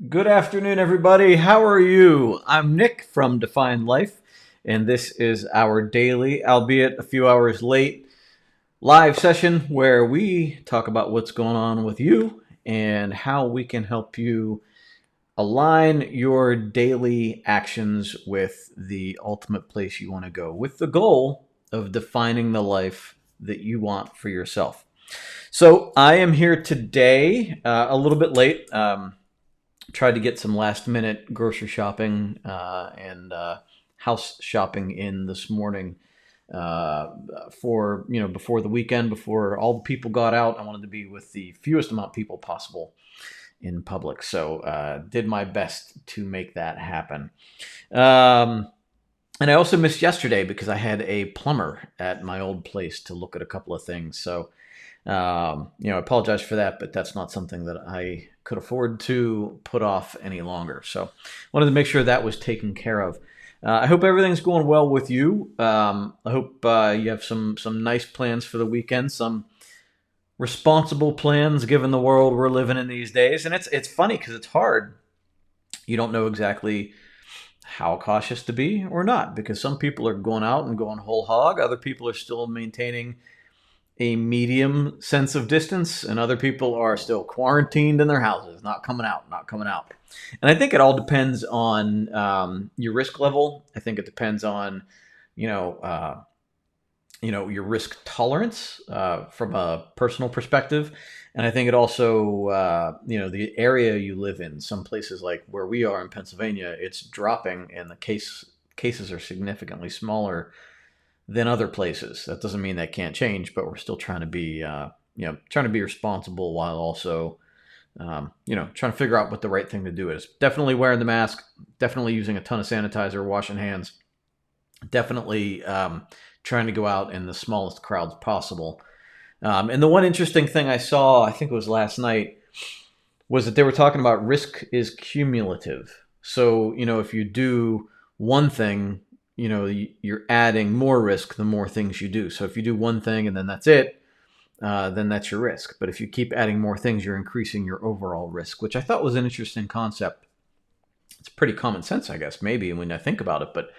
Good afternoon, everybody. How are you? I'm Nick from Defined Life, and this is our daily, albeit a few hours late, live session where we talk about what's going on with you and how we can help you align your daily actions with the ultimate place you want to go, with the goal of defining the life that you want for yourself. So, I am here today, a little bit late. Tried to get some last minute grocery shopping and house shopping in this morning for before the weekend, before all the people got out. I wanted to be with the fewest amount of people possible in public, so did my best to make that happen. Um, and I also missed yesterday because I had a plumber at my old place to look at a couple of things. So I apologize for that, but that's not something that I could afford to put off any longer. So, wanted to make sure that was taken care of. I hope everything's going well with you. I hope you have some nice plans for the weekend, some responsible plans given the world we're living in these days. And it's funny because it's hard. You don't know exactly how cautious to be or not because some people are going out and going whole hog. Other people are still maintaining a medium sense of distance, and other people are still quarantined in their houses, not coming out, not coming out. And I think it all depends on your risk level. I think it depends on, you know, uh, your risk tolerance from a personal perspective, and I think it also, the area you live in. Some places like where we are in Pennsylvania, it's dropping, and the cases are significantly smaller than other places. That doesn't mean that can't change, but we're still trying to be, trying to be responsible while also, trying to figure out what the right thing to do is. Definitely wearing the mask, definitely using a ton of sanitizer, washing hands, definitely trying to go out in the smallest crowds possible. And the one interesting thing I saw, I think it was last night, was that they were talking about risk is cumulative. So, if you do one thing, you're adding more risk the more things you do. So if you do one thing and then that's it, then that's your risk. But if you keep adding more things, you're increasing your overall risk, which I thought was an interesting concept. It's pretty common sense, I guess, maybe when I think about it, but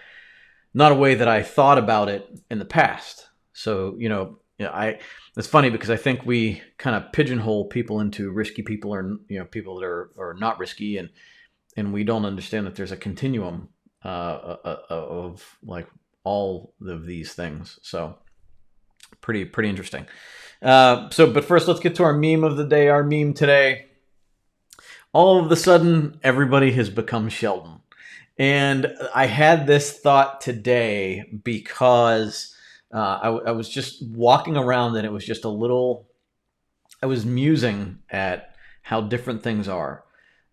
not a way that I thought about it in the past. So, it's funny because I think we kind of pigeonhole people into risky people or, people that are not risky. And we don't understand that there's a continuum of like all of these things. So pretty interesting. But first, let's get to our meme of the day. Our meme today. All of a sudden, everybody has become Sheldon, and I had this thought today because I was just walking around, and it was just a little. I was musing at how different things are.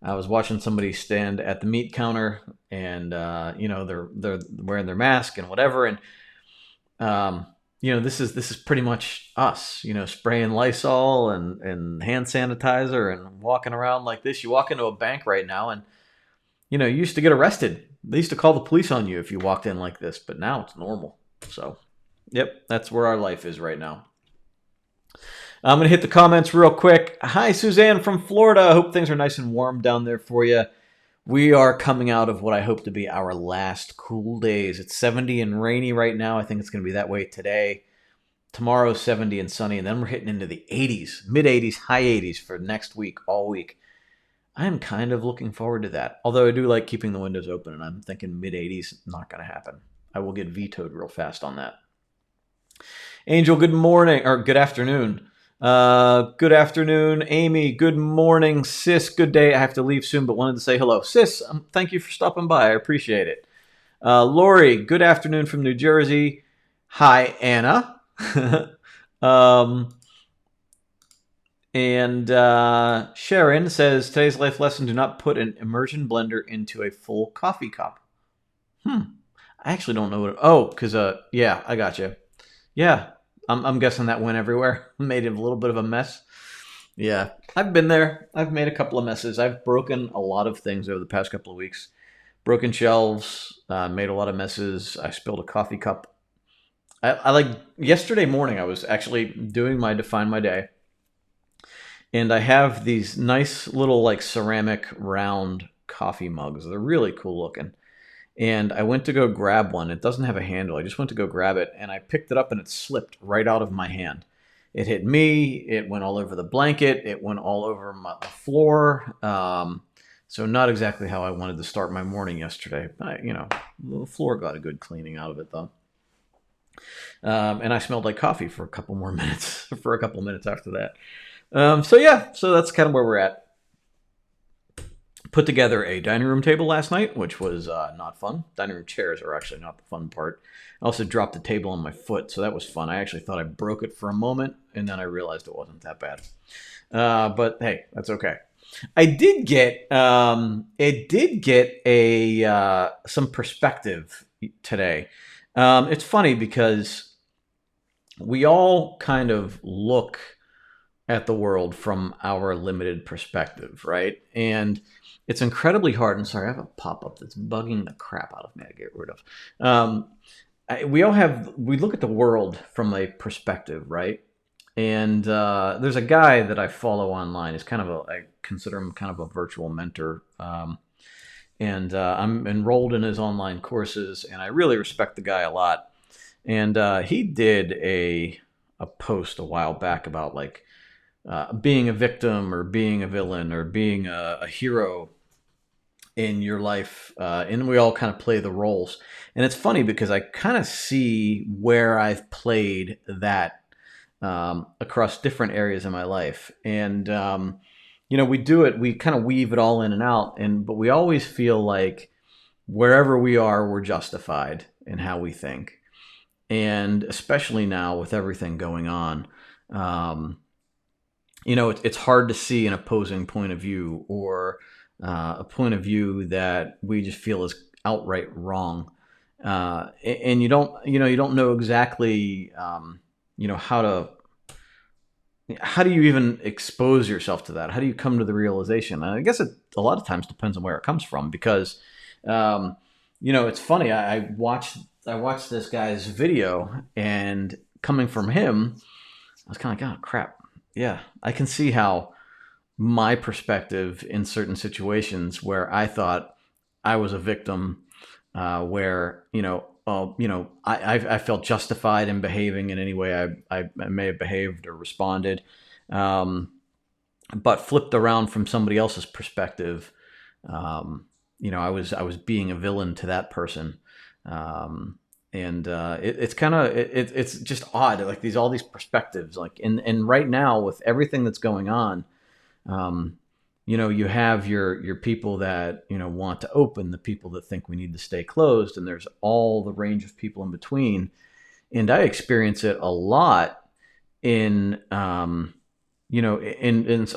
I was watching somebody stand at the meat counter, and they're wearing their mask and whatever, and um, this is pretty much us, spraying Lysol and hand sanitizer and walking around like this. You walk into a bank right now, and you used to get arrested. They used to call the police on you if you walked in like this, but now it's normal. So, yep, that's where our life is right now. I'm going to hit the comments real quick. Hi, Suzanne from Florida. I hope things are nice and warm down there for you. We are coming out of what I hope to be our last cool days. It's 70 and rainy right now. I think it's going to be that way today. Tomorrow, 70 and sunny. And then we're hitting into the 80s, mid 80s, high 80s for next week, all week. I'm kind of looking forward to that. Although I do like keeping the windows open, and I'm thinking mid 80s, not going to happen. I will get vetoed real fast on that. Angel, good morning, or good afternoon. Good afternoon, Amy. Good morning, sis. Good day. I have to leave soon, but wanted to say hello. Sis, thank you for stopping by. I appreciate it. Lori, good afternoon from New Jersey. Hi, Anna. um, and Sharon says, today's life lesson, do not put an immersion blender into a full coffee cup. I actually don't know what, because, yeah, I got you. Yeah, I'm guessing that went everywhere. Made a little bit of a mess. Yeah, I've been there. I've made a couple of messes. I've broken a lot of things over the past couple of weeks. Broken shelves, made a lot of messes. I spilled a coffee cup. I like yesterday morning. I was actually doing my Define My Day, And I have these nice little like ceramic round coffee mugs. They're really cool looking. And I went to go grab one. It doesn't have a handle. I just went to go grab it, and I picked it up, and it slipped right out of my hand. It hit me. It went all over the blanket. It went all over the floor. So not exactly how I wanted to start my morning yesterday. The floor got a good cleaning out of it though. And I smelled like coffee for a couple more minutes. For a couple of minutes after that. So that's kind of where we're at. Put together a dining room table last night, which was not fun. Dining room chairs are actually not the fun part. I also dropped the table on my foot, so that was fun. I actually thought I broke it for a moment, and then I realized it wasn't that bad. But hey, that's okay. I did get some perspective today. It's funny because we all kind of look at the world from our limited perspective, right? And it's incredibly hard. And sorry, I have a pop-up that's bugging the crap out of me to get rid of. We look at the world from a perspective, right? And there's a guy that I follow online. He's I consider him kind of a virtual mentor. And I'm enrolled in his online courses, and I really respect the guy a lot. And he did a post a while back about like being a victim or being a villain or being a hero in your life, and we all kind of play the roles. And it's funny because I kind of see where I've played that across different areas of my life. And we do it. We kind of weave it all in and out, but we always feel like wherever we are, we're justified in how we think. And especially now with everything going on, it's hard to see an opposing point of view or a point of view that we just feel is outright wrong. And you don't know exactly, how do you even expose yourself to that? How do you come to the realization? And I guess it a lot of times depends on where it comes from because, it's funny. I watched this guy's video, and coming from him, I was kind of like, oh crap. Yeah, I can see how my perspective in certain situations where I thought I was a victim, where I felt justified in behaving in any way I may have behaved or responded, but flipped around from somebody else's perspective. I was being a villain to that person. It's just odd, like all these perspectives, like and right now with everything that's going on, you have your people that want to open, the people that think we need to stay closed, and there's all the range of people in between. And I experience it a lot in so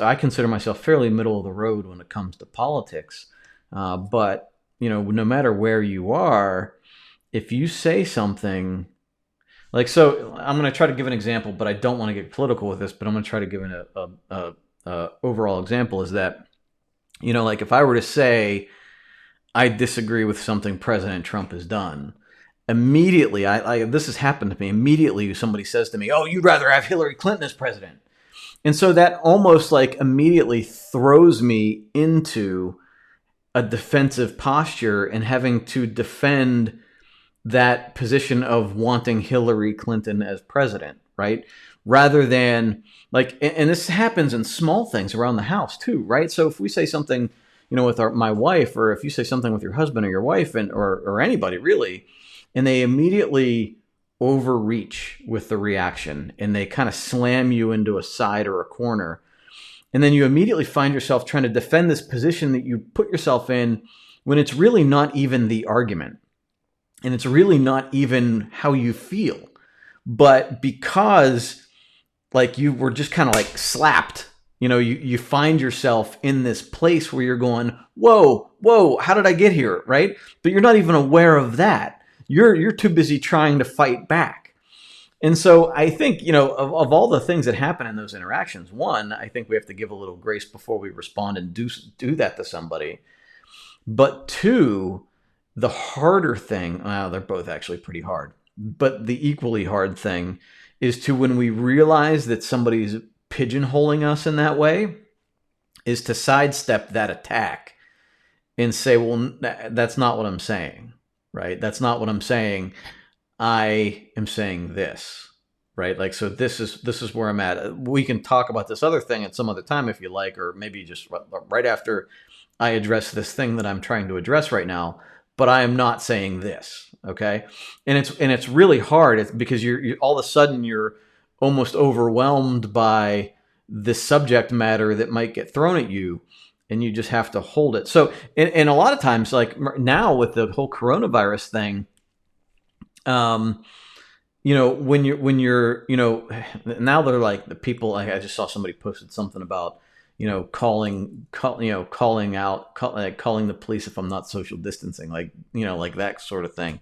I consider myself fairly middle of the road when it comes to politics, but no matter where you are, if you say something like, so I'm going to try to give an example, but I don't want to get political with this, but I'm going to try to give a overall example is that, like if I were to say, I disagree with something President Trump has done, immediately, this has happened to me, immediately somebody says to me, oh, you'd rather have Hillary Clinton as president. And so that almost like immediately throws me into a defensive posture and having to defend that position of wanting Hillary Clinton as president, right? Rather than like, and this happens in small things around the house too, right? So if we say something, with my wife, or if you say something with your husband or your wife or anybody really, and they immediately overreach with the reaction and they kind of slam you into a side or a corner. And then you immediately find yourself trying to defend this position that you put yourself in when it's really not even the argument. And it's really not even how you feel. But because like you were just kind of like slapped, you find yourself in this place where you're going, whoa, how did I get here? Right? But you're not even aware of that. You're too busy trying to fight back. And so I think, of all the things that happen in those interactions, one, I think we have to give a little grace before we respond and do that to somebody. But two, the harder thing, well, they're both actually pretty hard, but the equally hard thing is to when we realize that somebody's pigeonholing us in that way is to sidestep that attack and say, well, that's not what I'm saying, right? That's not what I'm saying. I am saying this, right? Like, so this is where I'm at. We can talk about this other thing at some other time if you like, or maybe just right after I address this thing that I'm trying to address right now. But I am not saying this, okay? And it's really hard. It's because you're all of a sudden you're almost overwhelmed by this subject matter that might get thrown at you, and you just have to hold it. So, and a lot of times, like now with the whole coronavirus thing, when you're, now they're like the people. I just saw somebody posted something about, calling the police if I'm not social distancing, like that sort of thing.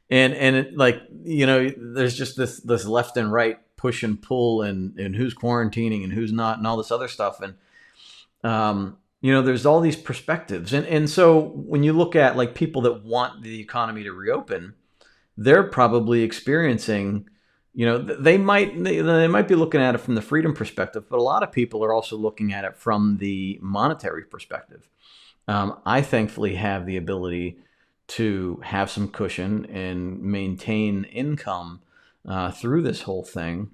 And it, like, there's just this left and right push and pull, and who's quarantining and who's not, and all this other stuff. And, there's all these perspectives. And so when you look at like people that want the economy to reopen, they're probably experiencing, they might be looking at it from the freedom perspective, but a lot of people are also looking at it from the monetary perspective. I thankfully have the ability to have some cushion and maintain income through this whole thing.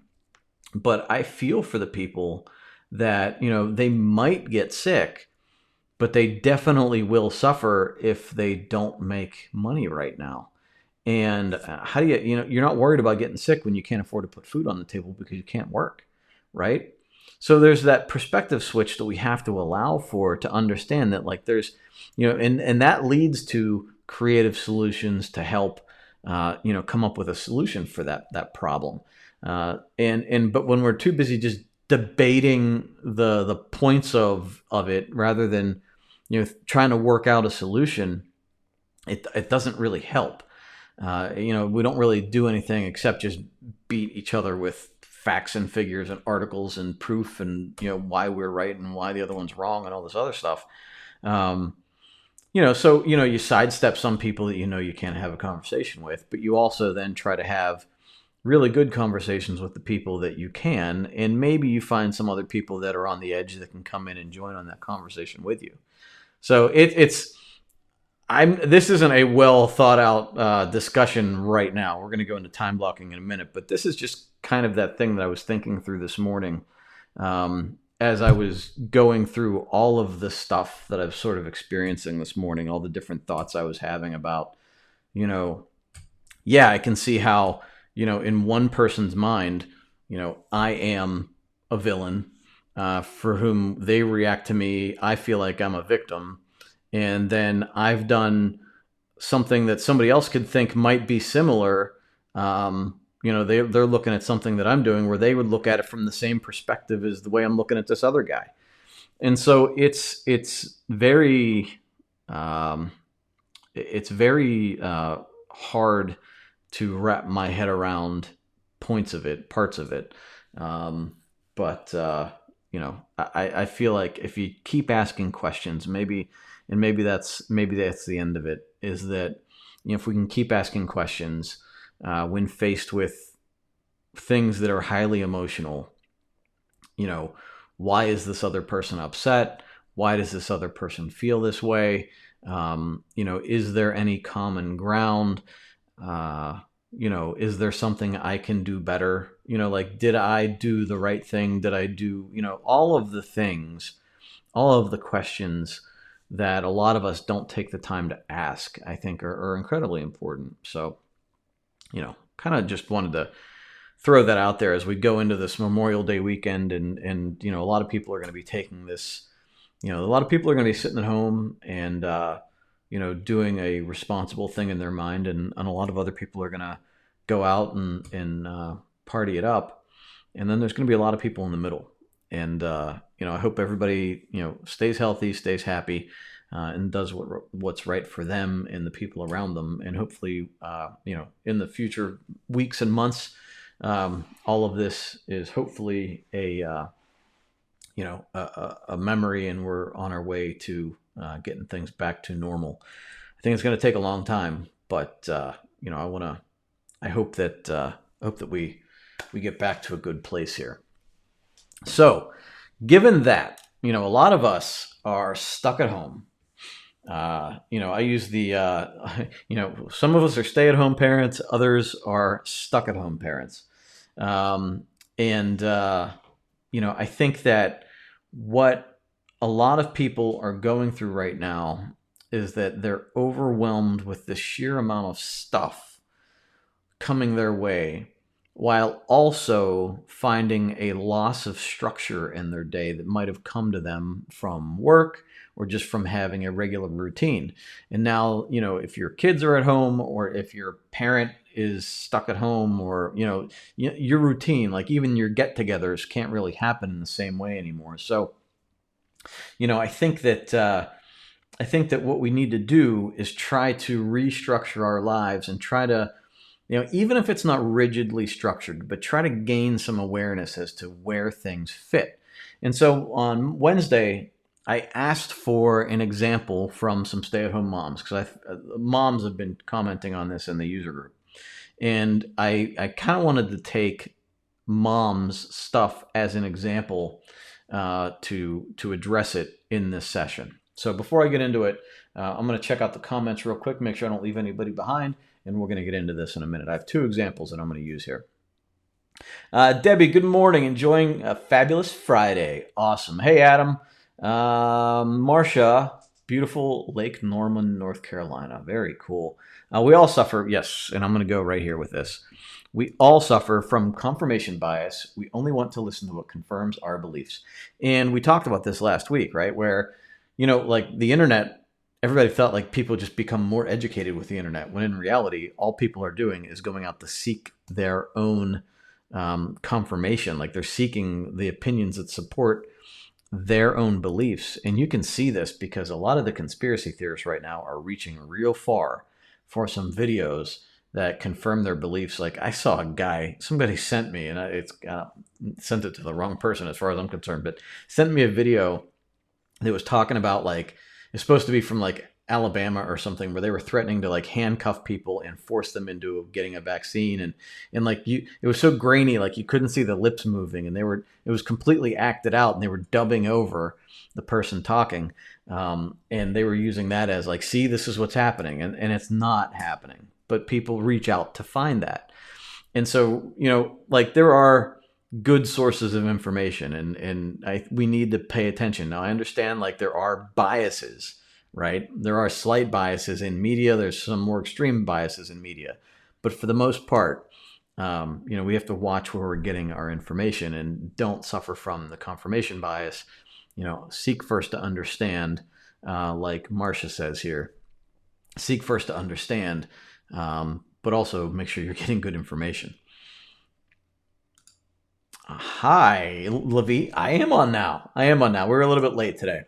But I feel for the people that, they might get sick, but they definitely will suffer if they don't make money right now. And how do you're not worried about getting sick when you can't afford to put food on the table because you can't work, right? So there's that perspective switch that we have to allow for, to understand that, like, there's, and that leads to creative solutions to help, come up with a solution for that problem. But when we're too busy just debating the points of it rather than, trying to work out a solution, it doesn't really help. We don't really do anything except just beat each other with facts and figures and articles and proof and, why we're right and why the other one's wrong and all this other stuff. You sidestep some people that you can't have a conversation with, but you also then try to have really good conversations with the people that you can, and maybe you find some other people that are on the edge that can come in and join on that conversation with you. So this isn't a well thought out discussion right now. We're going to go into time blocking in a minute, but this is just kind of that thing that I was thinking through this morning as I was going through all of the stuff that I was sort of experiencing this morning, all the different thoughts I was having about, I can see how, in one person's mind, I am a villain for whom they react to me. I feel like I'm a victim. And then I've done something that somebody else could think might be similar. They're looking at something that I'm doing where they would look at it from the same perspective as the way I'm looking at this other guy. And so it's very hard to wrap my head around parts of it. I feel like if you keep asking questions, maybe that's the end of it, is that, if we can keep asking questions when faced with things that are highly emotional, why is this other person upset? Why does this other person feel this way? Is there any common ground? Is there something I can do better? Did I do the right thing? Did I do, all of the things, all of the questions that a lot of us don't take the time to ask, I think are incredibly important. So, kind of just wanted to throw that out there as we go into this Memorial Day weekend. And a lot of people are going to be taking this, a lot of people are going to be sitting at home and, doing a responsible thing in their mind. And a lot of other people are going to go out and party it up. And then there's going to be a lot of people in the middle. And, I hope everybody, stays healthy, stays happy, and does what's right for them and the people around them. And hopefully, in the future weeks and months, all of this is hopefully a memory, and we're on our way to getting things back to normal. I think it's going to take a long time, but I hope that we get back to a good place here. So, given that, a lot of us are stuck at home. I use some of us are stay-at-home parents, others are stuck-at-home parents, and I think that what a lot of people are going through right now is that they're overwhelmed with the sheer amount of stuff coming their way, while also finding a loss of structure in their day that might have come to them from work or just from having a regular routine. And now, if your kids are at home or if your parent is stuck at home, or, your routine, like even your get togethers, can't really happen in the same way anymore. So, I think that what we need to do is try to restructure our lives and try to, even if it's not rigidly structured, but try to gain some awareness as to where things fit. And so on Wednesday, I asked for an example from some stay-at-home moms, because moms have been commenting on this in the user group. And I kind of wanted to take mom's stuff as an example to address it in this session. So before I get into it, I'm going to check out the comments real quick, make sure I don't leave anybody behind, and we're going to get into this in a minute. I have 2 examples that I'm going to use here. Debbie, good morning. Enjoying a fabulous Friday. Awesome. Hey, Adam. Marcia, beautiful Lake Norman, North Carolina. Very cool. We all suffer, yes, and I'm going to go right here with this. We all suffer from confirmation bias. We only want to listen to what confirms our beliefs. And we talked about this last week, right? Where, like the internet, everybody felt like people just become more educated with the internet, when in reality, all people are doing is going out to seek their own confirmation. Like they're seeking the opinions that support their own beliefs. And you can see this because a lot of the conspiracy theorists right now are reaching real far for some videos that confirm their beliefs. Like I saw a guy, somebody sent me, and it's sent it to the wrong person as far as I'm concerned, but sent me a video that was talking about, like, it's supposed to be from like Alabama or something, where they were threatening to like handcuff people and force them into getting a vaccine. And like it was so grainy, like you couldn't see the lips moving, and it was completely acted out, and they were dubbing over the person talking. And they were using that as like, see, this is what's happening. And it's not happening, but people reach out to find that. And so, like there are good sources of information, and we need to pay attention. Now I understand like there are biases, right? There are slight biases in media. There's some more extreme biases in media, but for the most part, we have to watch where we're getting our information and don't suffer from the confirmation bias. Seek first to understand, like Marcia says here, seek first to understand, but also make sure you're getting good information. Hi, Levi. I am on now. We're a little bit late today.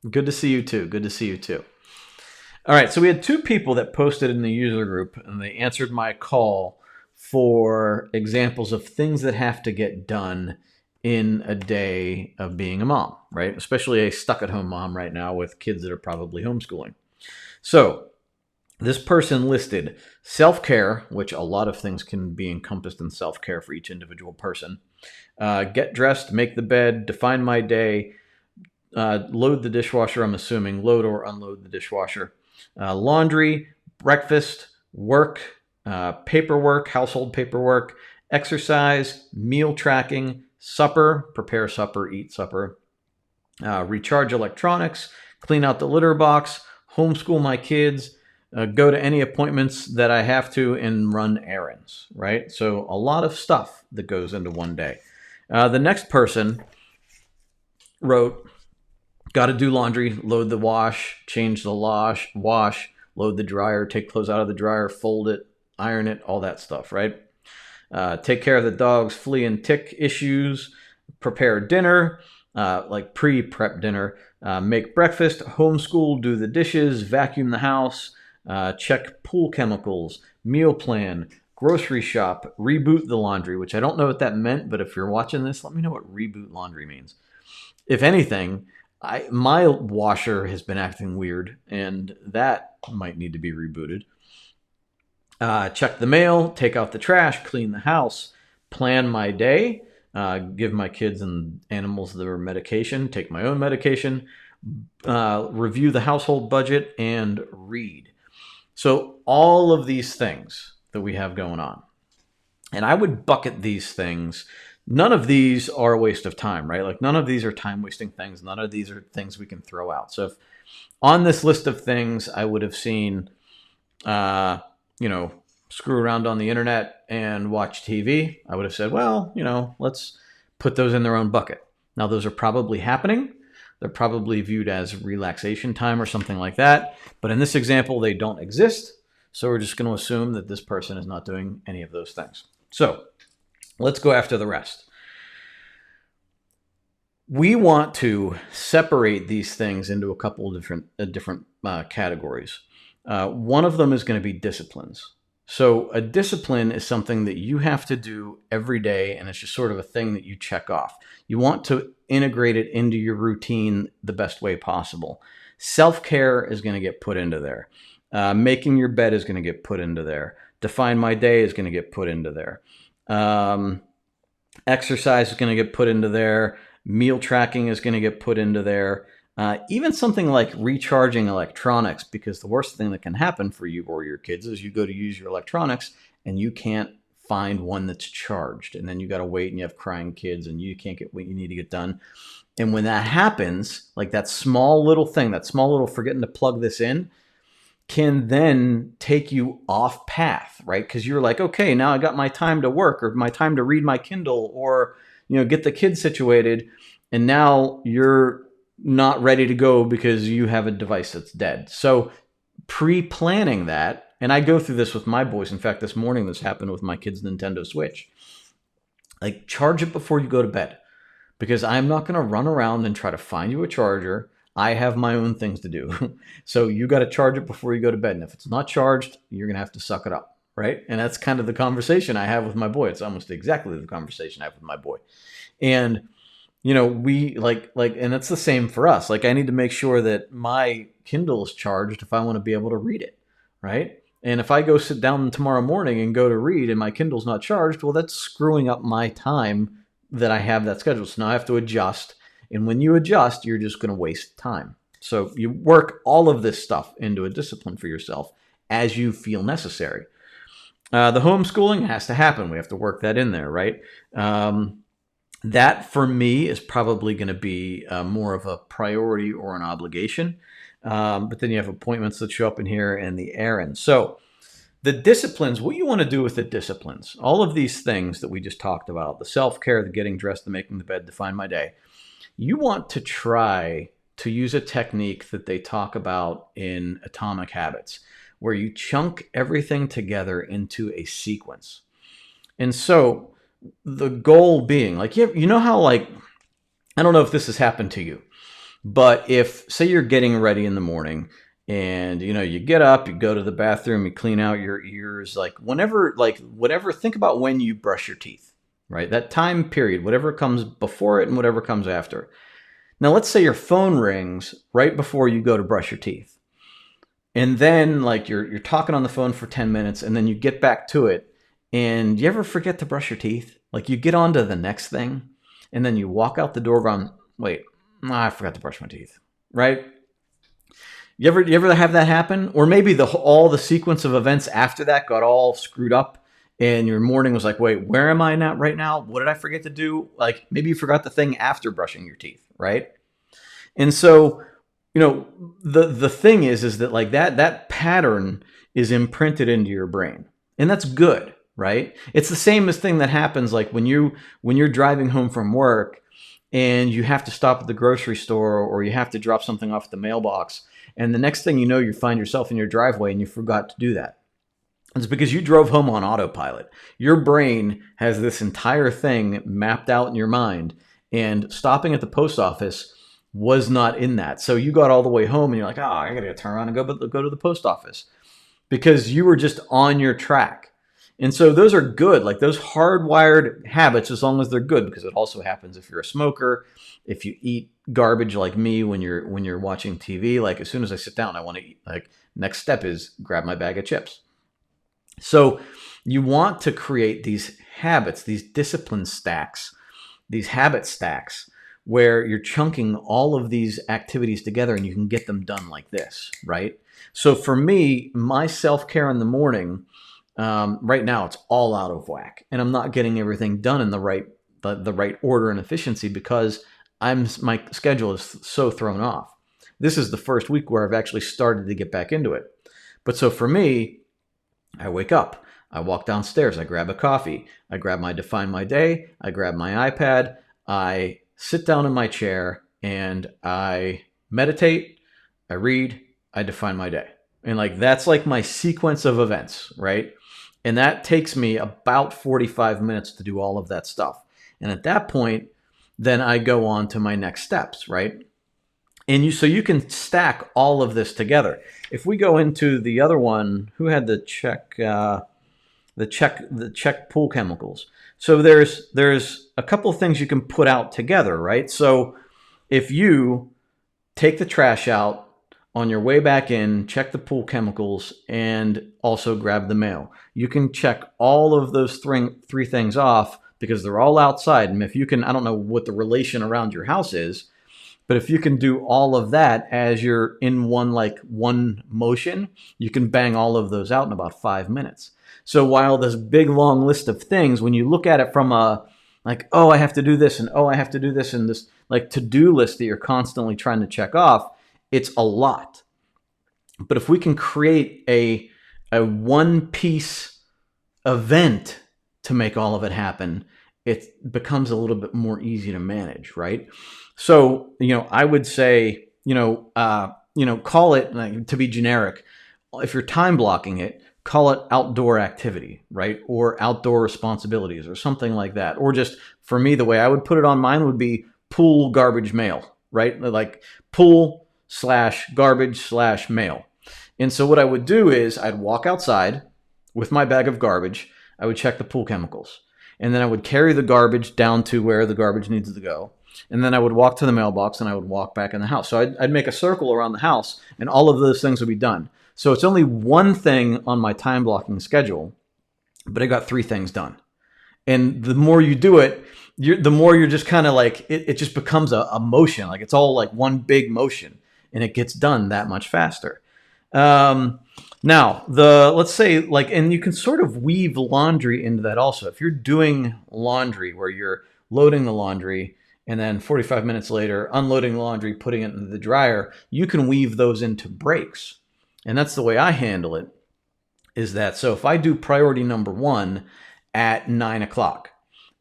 Good to see you too. All right, so we had 2 people that posted in the user group, and they answered my call for examples of things that have to get done in a day of being a mom, right? Especially a stuck-at-home mom right now with kids that are probably homeschooling. So this person listed self-care, which a lot of things can be encompassed in self-care for each individual person. Get dressed, make the bed, define my day, load the dishwasher, I'm assuming, load or unload the dishwasher, laundry, breakfast, work, paperwork, household paperwork, exercise, meal tracking, supper, prepare supper, eat supper, recharge electronics, clean out the litter box, homeschool my kids, go to any appointments that I have to, and run errands, right? So a lot of stuff that goes into one day. The next person wrote, got to do laundry, load the wash, change the wash, load the dryer, take clothes out of the dryer, fold it, iron it, all that stuff, right? Take care of the dog's flea and tick issues, prepare dinner, like pre-prep dinner, make breakfast, homeschool, do the dishes, vacuum the house, check pool chemicals, meal plan, grocery shop, reboot the laundry, which I don't know what that meant, but if you're watching this, let me know what reboot laundry means. If anything, my washer has been acting weird, and that might need to be rebooted. Check the mail, take out the trash, clean the house, plan my day, give my kids and animals their medication, take my own medication, review the household budget, and read. So all of these things that we have going on. And I would bucket these things. None of these are a waste of time, right? Like none of these are time wasting things. None of these are things we can throw out. So if on this list of things, I would have seen, screw around on the internet and watch TV. I would have said, well, let's put those in their own bucket. Now, those are probably happening. They're probably viewed as relaxation time or something like that. But in this example, they don't exist. So we're just going to assume that this person is not doing any of those things. So let's go after the rest. We want to separate these things into a couple of different categories. One of them is going to be disciplines. So a discipline is something that you have to do every day, and it's just sort of a thing that you check off. You want to integrate it into your routine the best way possible. Self-care is going to get put into there. Making your bed is going to get put into there. Define my day is going to get put into there. Exercise is going to get put into there. Meal tracking is going to get put into there. Even something like recharging electronics, because the worst thing that can happen for you or your kids is you go to use your electronics and you can't find one that's charged. And then you got to wait and you have crying kids and you can't get what you need to get done. And when that happens, like that small little thing, that small little forgetting to plug this in, can then take you off path, right? Because you're like, okay, now I got my time to work or my time to read my Kindle or, get the kids situated. And now you're not ready to go because you have a device that's dead. So pre-planning that, and I go through this with my boys. In fact, this morning this happened with my kids' Nintendo Switch. Like, charge it before you go to bed, because I'm not going to run around and try to find you a charger. I have my own things to do. So you got to charge it before you go to bed. And if it's not charged, you're going to have to suck it up, right? And that's kind of the conversation I have with my boy. It's almost exactly the conversation I have with my boy. And we and it's the same for us. Like, I need to make sure that my Kindle is charged if I want to be able to read it, right? And if I go sit down tomorrow morning and go to read and my Kindle's not charged, well, that's screwing up my time that I have that scheduled. So now I have to adjust. And when you adjust, you're just going to waste time. So you work all of this stuff into a discipline for yourself as you feel necessary. The homeschooling has to happen. We have to work that in there, right? That for me is probably going to be more of a priority or an obligation. But then you have appointments that show up in here and the errands. So the disciplines, what you want to do with the disciplines, all of these things that we just talked about, the self-care, the getting dressed, the making the bed, define my day, you want to try to use a technique that they talk about in Atomic Habits, where you chunk everything together into a sequence. And so the goal being, like, you know how, like, I don't know if this has happened to you, but if, say, you're getting ready in the morning and, you get up, you go to the bathroom, you clean out your ears, whatever, think about when you brush your teeth, right? That time period, whatever comes before it and whatever comes after. Now, let's say your phone rings right before you go to brush your teeth. And then, like, you're talking on the phone for 10 minutes and then you get back to it. And you ever forget to brush your teeth? Like, you get on to the next thing and then you walk out the door going, wait, I forgot to brush my teeth, right? You ever have that happen? Or maybe all the sequence of events after that got all screwed up and your morning was like, wait, where am I now right now? What did I forget to do? Like, maybe you forgot the thing after brushing your teeth, right? And so, the thing is that, like, that pattern is imprinted into your brain, and that's good, right? It's the same as thing that happens, like, when you're driving home from work and you have to stop at the grocery store or you have to drop something off at the mailbox, and the next thing you know, you find yourself in your driveway and you forgot to do that. It's because you drove home on autopilot. Your brain has this entire thing mapped out in your mind, and stopping at the post office was not in that. So you got all the way home and you're like, oh, I gotta turn around and go to the post office, because you were just on your track. And so those are good, like those hardwired habits, as long as they're good, because it also happens if you're a smoker, if you eat garbage like me when you're watching TV. Like, as soon as I sit down, I want to eat. Like, next step is grab my bag of chips. So you want to create these habits, these discipline stacks these habit stacks where you're chunking all of these activities together and you can get them done like this, right? So for me, my self-care in the morning, right now it's all out of whack, and I'm not getting everything done in the right order and efficiency because my schedule is so thrown off. This is the first week where I've actually started to get back into it. But so for me, I wake up, I walk downstairs, I grab a coffee, I grab my Define My Day, I grab my iPad, I sit down in my chair, and I meditate, I read, I define my day. And like that's like my sequence of events, right? And that takes me about 45 minutes to do all of that stuff. And at that point, then I go on to my next steps, right? And so you can stack all of this together. If we go into the other one, who had the check pool chemicals? So there's a couple of things you can put out together, right? So if you take the trash out on your way back in, check the pool chemicals, and also grab the mail, you can check all of those three things off because they're all outside. And if you can, I don't know what the relation around your house is, but if you can do all of that as you're in one motion, you can bang all of those out in about 5 minutes. So while this big long list of things, when you look at it from a like, oh, I have to do this, and oh, I have to do this, and this like to-do list that you're constantly trying to check off, it's a lot. But if we can create a one-piece event to make all of it happen, it becomes a little bit more easy to manage, right? So, I would say, call it, like, to be generic, if you're time blocking it, call it outdoor activity, right? Or outdoor responsibilities or something like that. Or just, for me, the way I would put it on mine would be pool, garbage, mail, right? Like pool / garbage / mail. And so what I would do is I'd walk outside with my bag of garbage. I would check the pool chemicals. And then I would carry the garbage down to where the garbage needs to go. And then I would walk to the mailbox and I would walk back in the house. So I'd make a circle around the house and all of those things would be done. So it's only one thing on my time blocking schedule, but I got 3 things done. And the more you do it, the more you're just kind of like, it just becomes a motion. Like it's all like one big motion and it gets done that much faster. Now, let's say like, and you can sort of weave laundry into that also. If you're doing laundry where you're loading the laundry and then 45 minutes later, unloading the laundry, putting it into the dryer, you can weave those into breaks. And that's the way I handle it, is that, so if I do priority number 1 at 9 o'clock,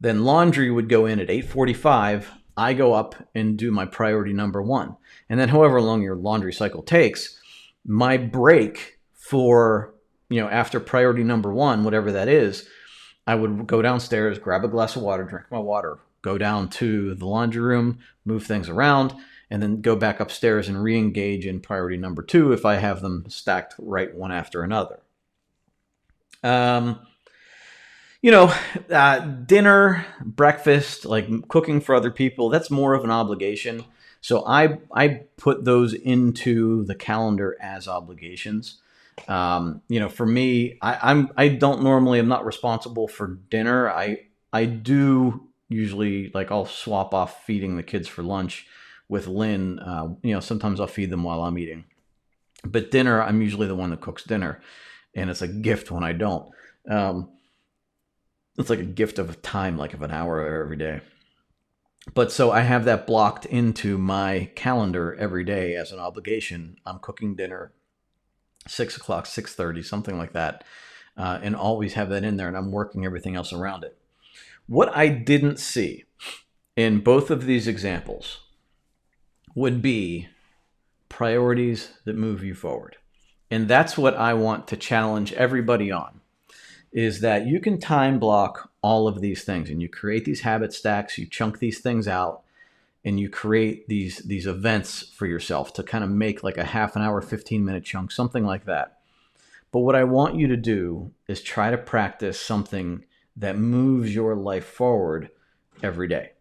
then laundry would go in at 8:45. I go up and do my priority number 1. And then however long your laundry cycle takes, my break for, after priority number 1, whatever that is, I would go downstairs, grab a glass of water, drink my water, go down to the laundry room, move things around, and then go back upstairs and re-engage in priority number 2 if I have them stacked right one after another. Dinner, breakfast, like cooking for other people, that's more of an obligation. So I put those into the calendar as obligations. For me, I'm not responsible for dinner. I do usually, like, I'll swap off feeding the kids for lunch with Lynn. Sometimes I'll feed them while I'm eating. But dinner, I'm usually the one that cooks dinner. And it's a gift when I don't. It's like a gift of time, like of an hour every day. But so I have that blocked into my calendar every day as an obligation. I'm cooking dinner 6 o'clock, 6:30, something like that. And always have that in there, and I'm working everything else around it. What I didn't see in both of these examples would be priorities that move you forward. And that's what I want to challenge everybody on, is that you can time block all of these things and you create these habit stacks, you chunk these things out, and you create these events for yourself to kind of make like a half an hour, 15-minute chunk, something like that. But what I want you to do is try to practice something that moves your life forward every day.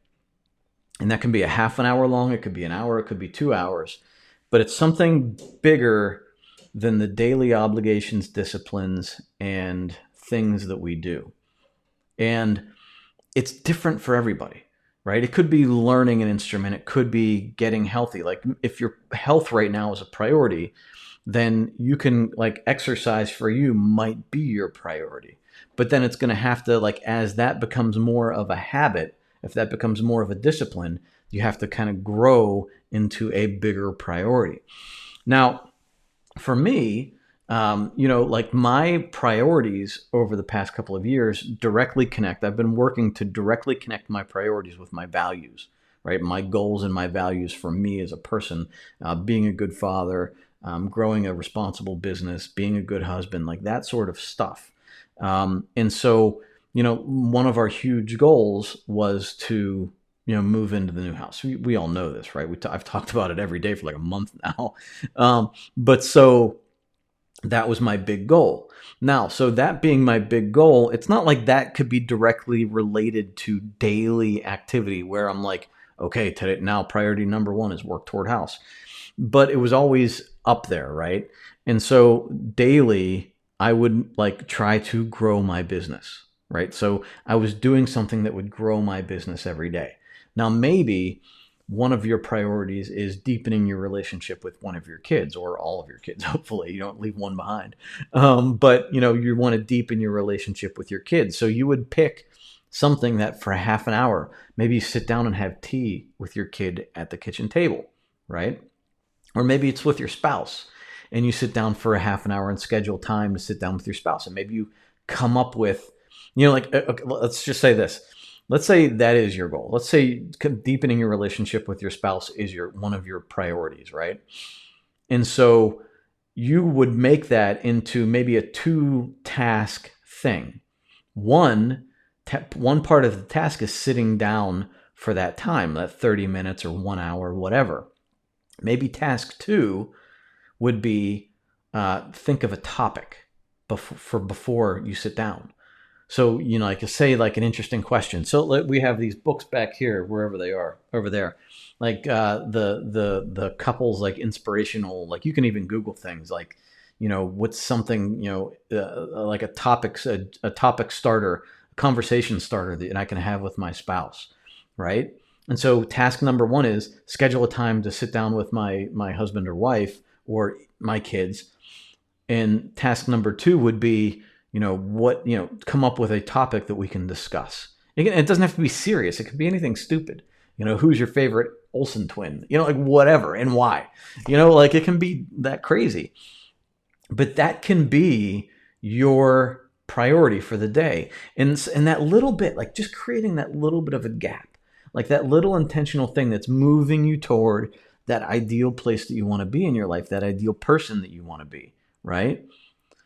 And that can be a half an hour long, it could be an hour, it could be 2 hours, but it's something bigger than the daily obligations, disciplines, and things that we do. And it's different for everybody. right? It could be learning an instrument. It could be getting healthy. Like if your health right now is a priority, then you can like exercise for you might be your priority. But then it's going to have to like as that becomes more of a habit, if that becomes more of a discipline, you have to kind of grow into a bigger priority. Now, for me, like my priorities over the past couple of years directly connect. I've been working to directly connect my priorities with my values, right? My goals and my values for me as a person, being a good father, growing a responsible business, being a good husband, like that sort of stuff. And so, one of our huge goals was to, move into the new house. We all know this, right? I've talked about it every day for like a month now. But so that was my big goal. Now, so that being my big goal, it's not like that could be directly related to daily activity where I'm like, okay, today now priority number one is work toward house. But it was always up there, right? And so daily, I would like try to grow my business, right? So I was doing something that would grow my business every day. Now, maybe one of your priorities is deepening your relationship with one of your kids or all of your kids. Hopefully, you don't leave one behind. But you want to deepen your relationship with your kids. So you would pick something that for half an hour, maybe you sit down and have tea with your kid at the kitchen table, right? Or maybe it's with your spouse and you sit down for a half an hour and schedule time to sit down with your spouse. And maybe you come up with, okay, let's just say this. Let's say that is your goal. Let's say deepening your relationship with your spouse is one of your priorities, right? And so you would make that into maybe a 2-task thing. One part of the task is sitting down for that time, that 30 minutes or 1 hour, whatever. Maybe task 2 would be think of a topic before you sit down. So, like say like an interesting question. So we have these books back here, wherever they are, over there, like the couples like inspirational, like you can even Google things like, what's something, like a topic starter, a conversation starter that I can have with my spouse, right? And so task number 1 is schedule a time to sit down with my husband or wife or my kids. And task number 2 would be, come up with a topic that we can discuss. It doesn't have to be serious. It could be anything stupid. Who's your favorite Olsen twin? Like whatever and why. Like it can be that crazy. But that can be your priority for the day. And that little bit, like just creating that little bit of a gap, like that little intentional thing that's moving you toward that ideal place that you want to be in your life, that ideal person that you want to be, right?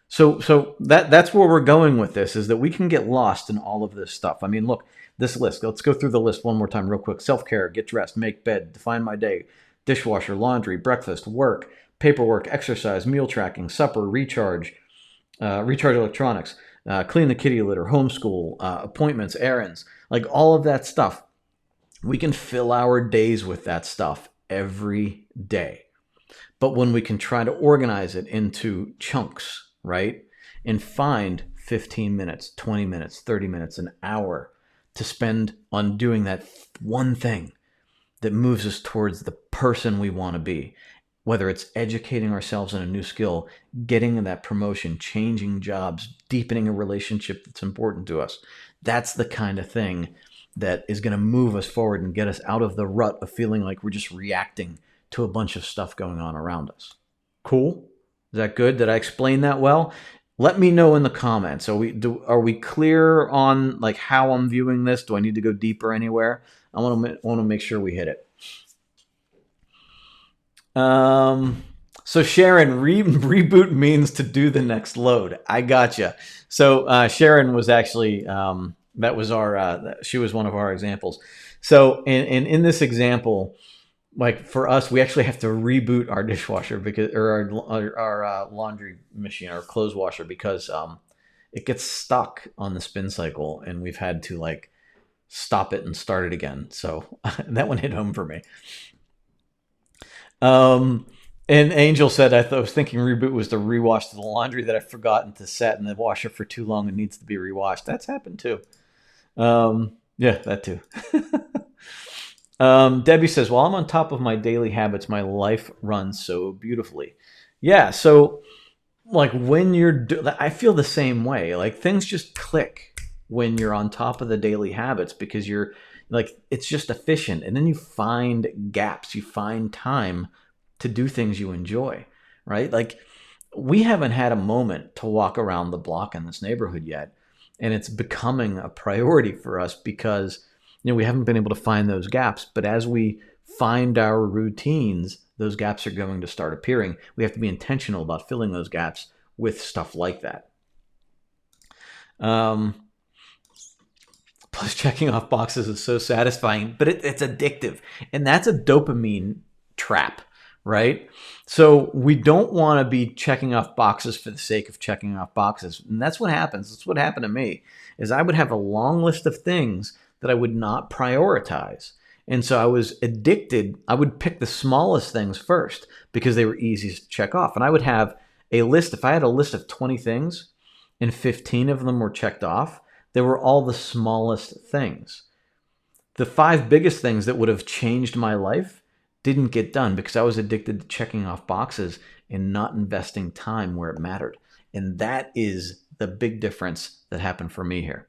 So that's where we're going with this, is that we can get lost in all of this stuff. I mean, look, this list, let's go through the list one more time real quick. Self-care, get dressed, make bed, define my day, dishwasher, laundry, breakfast, work, paperwork, exercise, meal tracking, supper, recharge electronics, clean the kitty litter, homeschool, appointments, errands, like all of that stuff. We can fill our days with that stuff every day. But when we can try to organize it into chunks, right? And find 15 minutes, 20 minutes, 30 minutes, an hour to spend on doing that one thing that moves us towards the person we want to be. Whether it's educating ourselves in a new skill, getting that promotion, changing jobs, deepening a relationship that's important to us. That's the kind of thing that is going to move us forward and get us out of the rut of feeling like we're just reacting to a bunch of stuff going on around us. Cool? Is that good? Did I explain that well? Let me know in the comments. Are we clear on like how I'm viewing this? Do I need to go deeper anywhere? I want to make sure we hit it. So Sharon, reboot means to do the next load. I gotcha. So Sharon was actually that was she was one of our examples. So in this example, like for us, we actually have to reboot our dishwasher or our laundry machine, our clothes washer, because it gets stuck on the spin cycle, and we've had to like stop it and start it again. So that one hit home for me. And Angel said, I was thinking reboot was to rewash the laundry that I've forgotten to set in the washer for too long and needs to be rewashed. That's happened too. Yeah, that too. Debbie says, while I'm on top of my daily habits, my life runs so beautifully. Yeah. So like when I feel the same way. Like things just click when you're on top of the daily habits because you're like, it's just efficient. And then you find gaps, you find time to do things you enjoy, right? Like we haven't had a moment to walk around the block in this neighborhood yet. And it's becoming a priority for us because, we haven't been able to find those gaps. But as we find our routines, those gaps are going to start appearing. We have to be intentional about filling those gaps with stuff like that. Plus, checking off boxes is so satisfying, but it's addictive. And that's a dopamine trap, right? So we don't want to be checking off boxes for the sake of checking off boxes. And that's what happens. That's what happened to me is I would have a long list of things that I would not prioritize. And so I was addicted. I would pick the smallest things first because they were easiest to check off. And I would have a list. If I had a list of 20 things and 15 of them were checked off, they were all the smallest things. The 5 biggest things that would have changed my life didn't get done because I was addicted to checking off boxes and not investing time where it mattered. And that is the big difference that happened for me here.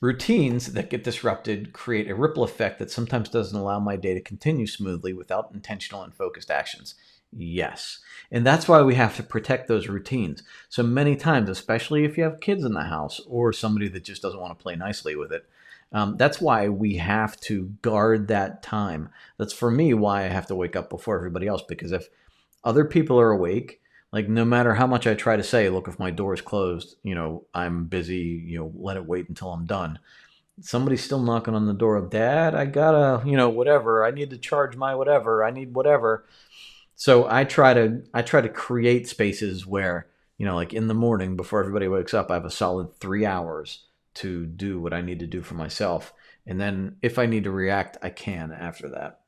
Routines that get disrupted create a ripple effect that sometimes doesn't allow my day to continue smoothly without intentional and focused actions. Yes. And that's why we have to protect those routines. So many times, especially if you have kids in the house or somebody that just doesn't want to play nicely with it, that's why we have to guard that time. That's for me why I have to wake up before everybody else, because if other people are awake, like no matter how much I try to say, look, if my door is closed, I'm busy, let it wait until I'm done. Somebody's still knocking on the door. Dad, I gotta, whatever. I need to charge my whatever. I need whatever. So I try to create spaces where, like in the morning before everybody wakes up, I have a solid 3 hours to do what I need to do for myself. And then if I need to react, I can after that.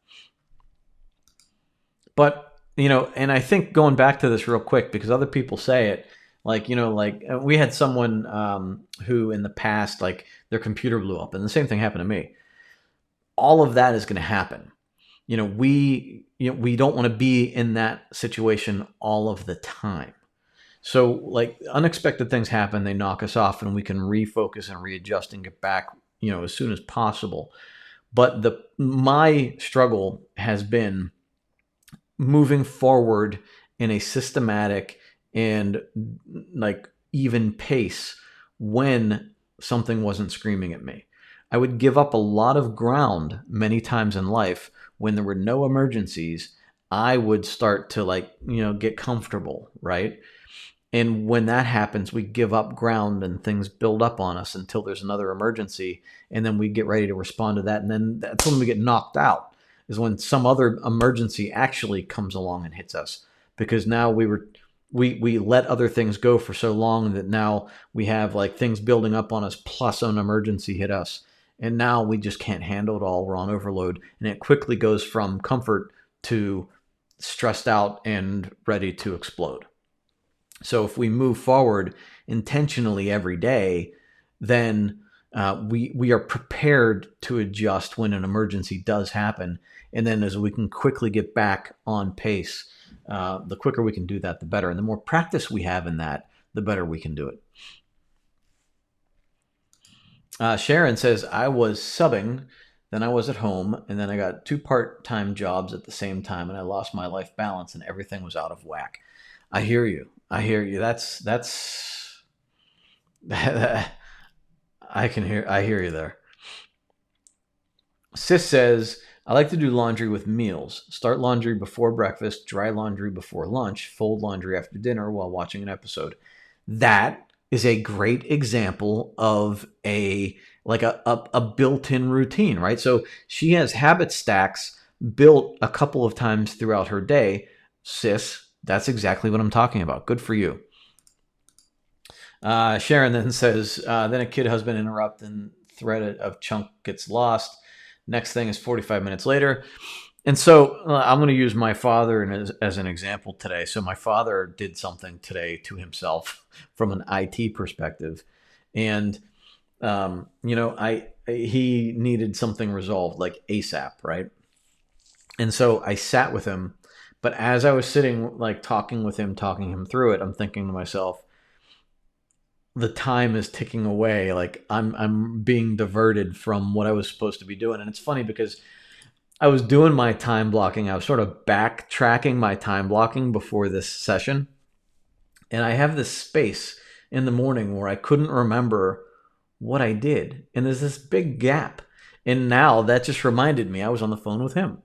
But, and I think going back to this real quick, because other people say it, like, we had someone who in the past, like their computer blew up and the same thing happened to me. All of that is going to happen. We don't want to be in that situation all of the time. So like unexpected things happen, they knock us off and we can refocus and readjust and get back, as soon as possible. But my struggle has been moving forward in a systematic and like even pace when something wasn't screaming at me. I would give up a lot of ground many times in life when there were no emergencies. I would start to get comfortable, right? And when that happens, we give up ground and things build up on us until there's another emergency. And then we get ready to respond to that. And then that's when we get knocked out, is when some other emergency actually comes along and hits us. Because now we let other things go for so long that now we have like things building up on us plus an emergency hit us. And now we just can't handle it all. We're on overload. And it quickly goes from comfort to stressed out and ready to explode. So if we move forward intentionally every day, then we are prepared to adjust when an emergency does happen. And then as we can quickly get back on pace, the quicker we can do that, the better. And the more practice we have in that, the better we can do it. Sharon says, I was subbing, then I was at home, and then I got 2 part-time jobs at the same time, and I lost my life balance and everything was out of whack. I hear you. That's I hear you there. Sis says, I like to do laundry with meals. Start laundry before breakfast, dry laundry before lunch, fold laundry after dinner while watching an episode. That is a great example of a built-in routine, right? So she has habit stacks built a couple of times throughout her day. Sis, that's exactly what I'm talking about. Good for you. Sharon then says, then a kid husband interrupt and thread of chunk gets lost. Next thing is 45 minutes later. And so I'm going to use my father as an example today. So my father did something today to himself from an IT perspective. And He needed something resolved like ASAP, right? And so I sat with him, but as I was sitting, like talking with him, talking him through it, I'm thinking to myself, the time is ticking away. Like I'm being diverted from what I was supposed to be doing. And it's funny because I was doing my time blocking. I was sort of backtracking my time blocking before this session. And I have this space in the morning where I couldn't remember what I did. And there's this big gap. And now that just reminded me I was on the phone with him.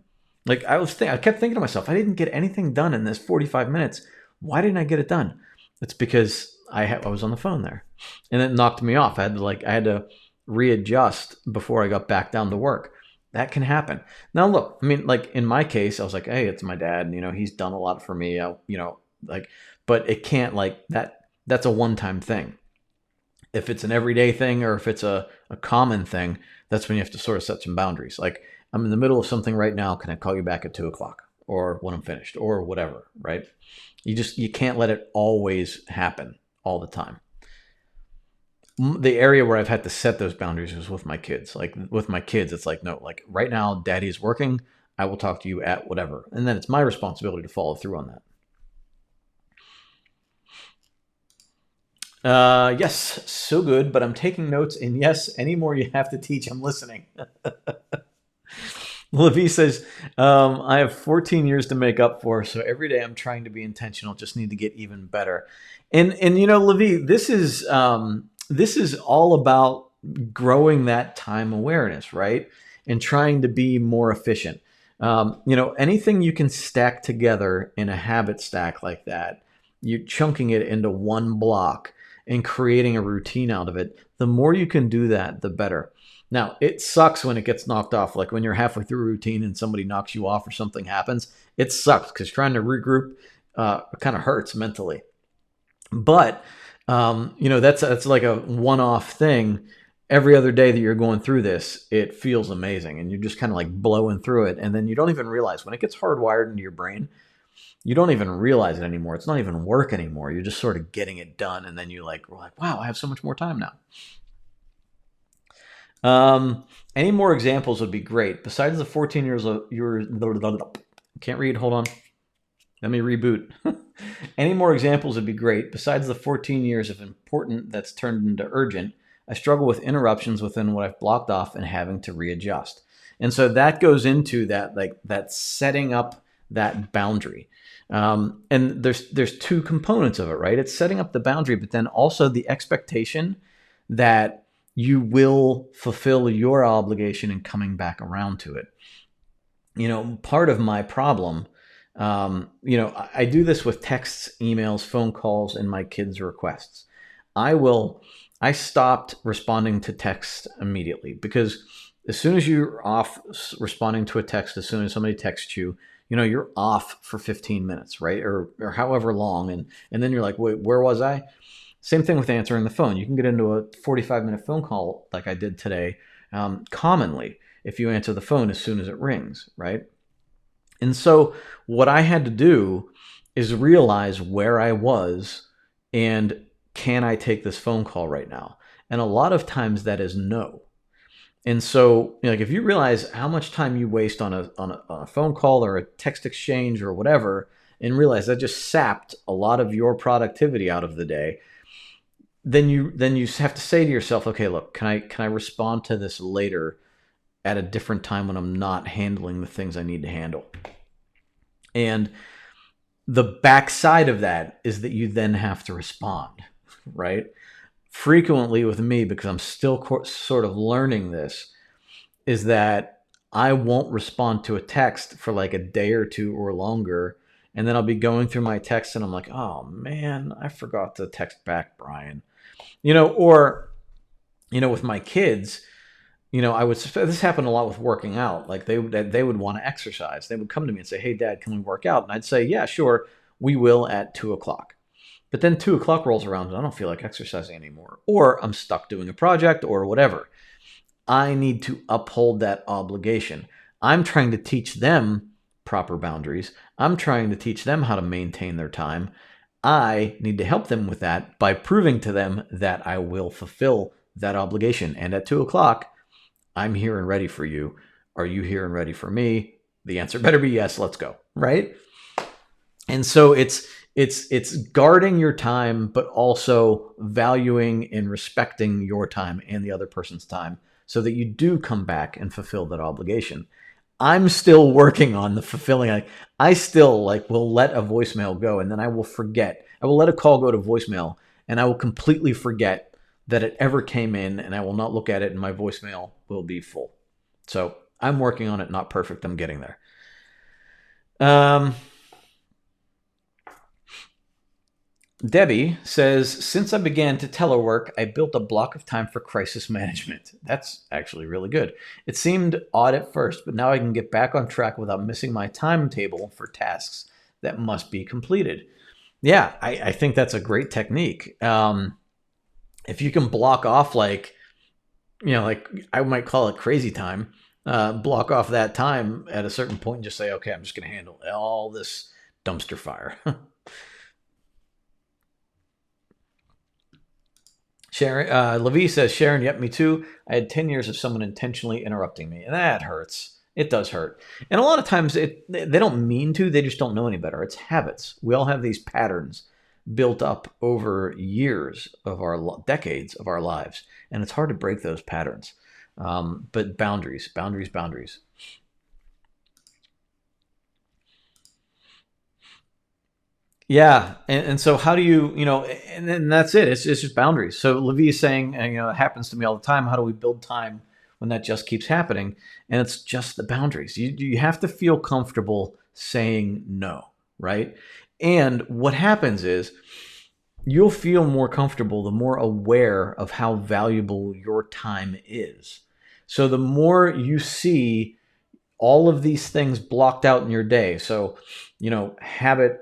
Like I kept thinking to myself, I didn't get anything done in this 45 minutes. Why didn't I get it done? It's because I was on the phone there. And it knocked me off. I had to readjust before I got back down to work. That can happen. Now look, I mean, like in my case, I was like, hey, it's my dad, he's done a lot for me. But it can't like that. That's a one-time thing. If it's an everyday thing or if it's a common thing, that's when you have to sort of set some boundaries. Like, I'm in the middle of something right now. Can I call you back at 2 o'clock or when I'm finished or whatever, right? You can't let it always happen all the time. The area where I've had to set those boundaries is with my kids. Like with my kids, it's like, no, like right now, daddy is working. I will talk to you at whatever. And then it's my responsibility to follow through on that. Yes, so good, but I'm taking notes. And yes, any more you have to teach, I'm listening. Levi says, I have 14 years to make up for, so every day I'm trying to be intentional, just need to get even better. And Levi, this is all about growing that time awareness, right? And trying to be more efficient. Anything you can stack together in a habit stack like that, you're chunking it into one block and creating a routine out of it. The more you can do that, the better. Now, it sucks when it gets knocked off. Like when you're halfway through a routine and somebody knocks you off or something happens, it sucks because trying to regroup kind of hurts mentally. But, that's like a one-off thing. Every other day that you're going through this, it feels amazing. And you're just kind of like blowing through it. And then you don't even realize when it gets hardwired into your brain, you don't even realize it anymore. It's not even work anymore. You're just sort of getting it done. And then we're like, wow, I have so much more time now. Any more examples would be great. Besides the 14 years of your can't read. Hold on. Let me reboot. Any more examples would be great. Besides the 14 years of important that's turned into urgent, I struggle with interruptions within what I've blocked off and having to readjust. And so that goes into that setting up that boundary. And there's two components of it, right? It's setting up the boundary, but then also the expectation that you will fulfill your obligation and coming back around to it. Part of my problem, I do this with texts, emails, phone calls, and my kids' requests. I stopped responding to texts immediately because as soon as you're off responding to a text, as soon as somebody texts you, you're off for 15 minutes, right? Or however long. And then you're like, wait, where was I? Same thing with answering the phone. You can get into a 45-minute phone call like I did today, commonly if you answer the phone as soon as it rings, right? And so what I had to do is realize where I was and can I take this phone call right now? And a lot of times that is no. And so, like if you realize how much time you waste on a phone call or a text exchange or whatever, and realize that just sapped a lot of your productivity out of the day, then you have to say to yourself, okay, look, can I respond to this later at a different time when I'm not handling the things I need to handle? And the backside of that is that you then have to respond, right? Frequently with me, because I'm still sort of learning this, is that I won't respond to a text for like a day or two or longer. And then I'll be going through my text and I'm like, oh man, I forgot to text back Brian. With my kids, this happened a lot with working out. Like they would want to exercise. They would come to me and say, hey dad, can we work out? And I'd say, yeah, sure. We will at 2 o'clock. But then 2 o'clock rolls around and I don't feel like exercising anymore. Or I'm stuck doing a project or whatever. I need to uphold that obligation. I'm trying to teach them proper boundaries. I'm trying to teach them how to maintain their time. I need to help them with that by proving to them that I will fulfill that obligation. And at 2 o'clock, I'm here and ready for you. Are you here and ready for me? The answer better be yes. Let's go. Right. And so it's guarding your time, but also valuing and respecting your time and the other person's time so that you do come back and fulfill that obligation. I'm still working on the fulfilling. I still will let a voicemail go and then I will forget. I will let a call go to voicemail and I will completely forget that it ever came in, and I will not look at it and my voicemail will be full. So I'm working on it. Not perfect. I'm getting there. Debbie says, since I began to telework, I built a block of time for crisis management. That's actually really good. It seemed odd at first, but now I can get back on track without missing my timetable for tasks that must be completed. Yeah, I think that's a great technique. If you can block off I might call it crazy time, block off that time at a certain point and just say, okay, I'm just going to handle all this dumpster fire. Sharon, Levi says, Sharon, yep, me too. I had 10 years of someone intentionally interrupting me, and that hurts. It does hurt. And a lot of times they don't mean to, they just don't know any better. It's habits. We all have these patterns built up over years of decades of our lives, and it's hard to break those patterns. But boundaries. Yeah, and so how do you, and then that's it. It's just boundaries. So Levi is saying, it happens to me all the time. How do we build time when that just keeps happening? And it's just the boundaries. You have to feel comfortable saying no, right? And what happens is you'll feel more comfortable the more aware of how valuable your time is. So the more you see all of these things blocked out in your day. So, habit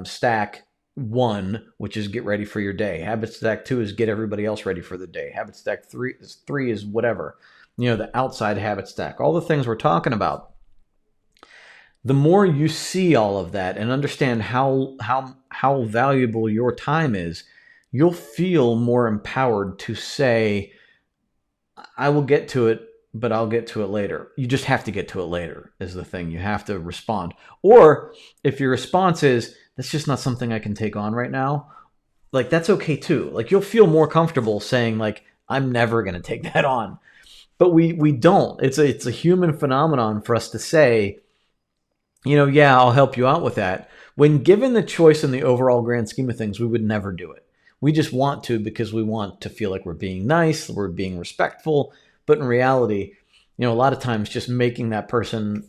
stack 1, which is get ready for your day. Habit stack 2 is get everybody else ready for the day. Habit stack 3 is whatever, the outside habit stack, all the things we're talking about. The more you see all of that and understand how valuable your time is, you'll feel more empowered to say, I will get to it, but I'll get to it later. You just have to get to it later is the thing. You have to respond. Or if your response is, that's just not something I can take on right now, that's okay too. You'll feel more comfortable saying I'm never going to take that on. But we don't. It's a human phenomenon for us to say, yeah, I'll help you out with that. When given the choice in the overall grand scheme of things, we would never do it. We just want to because we want to feel like we're being nice, we're being respectful. But in reality, a lot of times just making that person,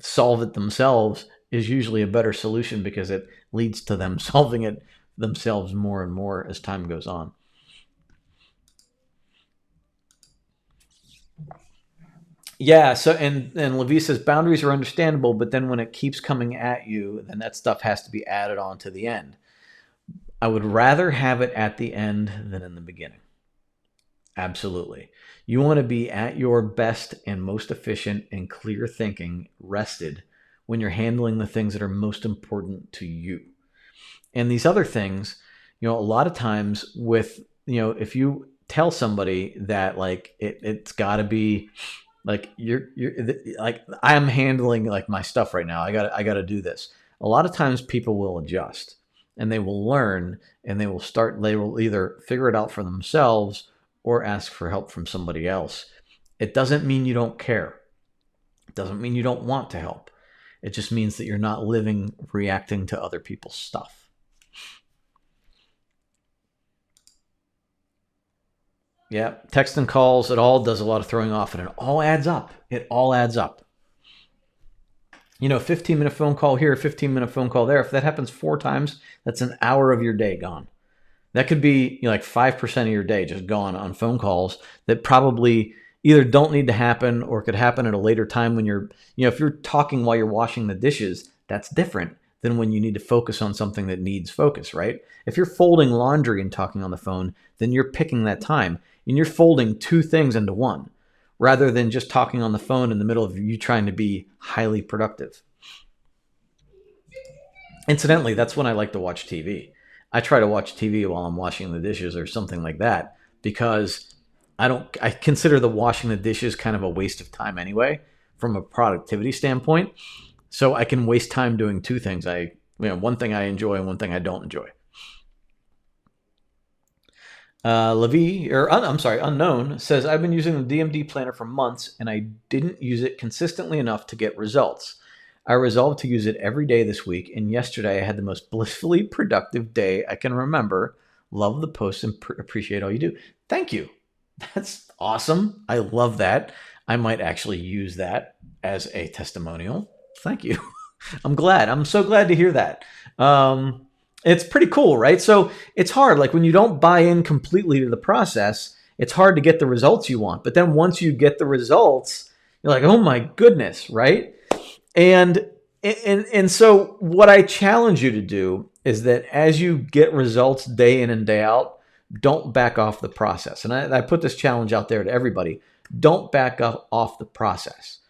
solve it themselves is usually a better solution because it leads to them solving it themselves more and more as time goes on. Yeah. So, and Levi says boundaries are understandable, but then when it keeps coming at you, then that stuff has to be added on to the end. I would rather have it at the end than in the beginning. Absolutely. You want to be at your best and most efficient and clear thinking, rested when you're handling the things that are most important to you. And these other things, a lot of times with, if you tell somebody that it's got to be you're I'm handling my stuff right now. I got to do this. A lot of times people will adjust and they will learn and they will either figure it out for themselves or ask for help from somebody else. It doesn't mean you don't care. It doesn't mean you don't want to help. It just means that you're not reacting to other people's stuff. Yeah, text and calls, it all does a lot of throwing off, and it all adds up. 15-minute phone call here, 15-minute phone call there. If that happens 4 times, that's an hour of your day gone. That could be 5% of your day just gone on phone calls that probably either don't need to happen or could happen at a later time when if you're talking while you're washing the dishes, that's different than when you need to focus on something that needs focus, right? If you're folding laundry and talking on the phone, then you're picking that time and you're folding 2 things into one rather than just talking on the phone in the middle of you trying to be highly productive. Incidentally, that's when I like to watch TV. I try to watch TV while I'm washing the dishes or something like that because I consider the washing the dishes kind of a waste of time anyway from a productivity standpoint. So I can waste time doing two things. One thing I enjoy and one thing I don't enjoy. Unknown says, I've been using the DMD planner for months and I didn't use it consistently enough to get results. I resolved to use it every day this week, and yesterday I had the most blissfully productive day I can remember. Love the post and appreciate all you do. Thank you. That's awesome. I love that. I might actually use that as a testimonial. Thank you. I'm glad. I'm so glad to hear that. It's pretty cool, right? So it's hard. Like when you don't buy in completely to the process, it's hard to get the results you want. But then once you get the results, you're like, oh my goodness, right? And so what I challenge you to do is that as you get results day in and day out, don't back off the process. And I put this challenge out there to everybody. Don't back off the process.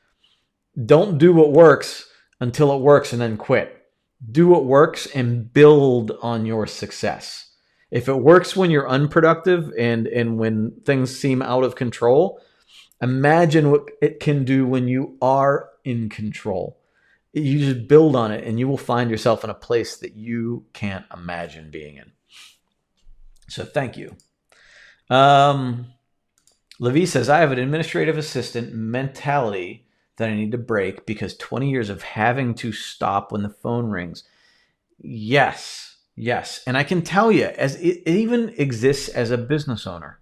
Don't do what works until it works and then quit. Do what works and build on your success. If it works when you're unproductive and when things seem out of control, imagine what it can do when you are in control. You just build on it and you will find yourself in a place that you can't imagine being in. So thank you. Levi says, I have an administrative assistant mentality that I need to break because 20 years of having to stop when the phone rings. Yes. And I can tell you, as it even exists as a business owner,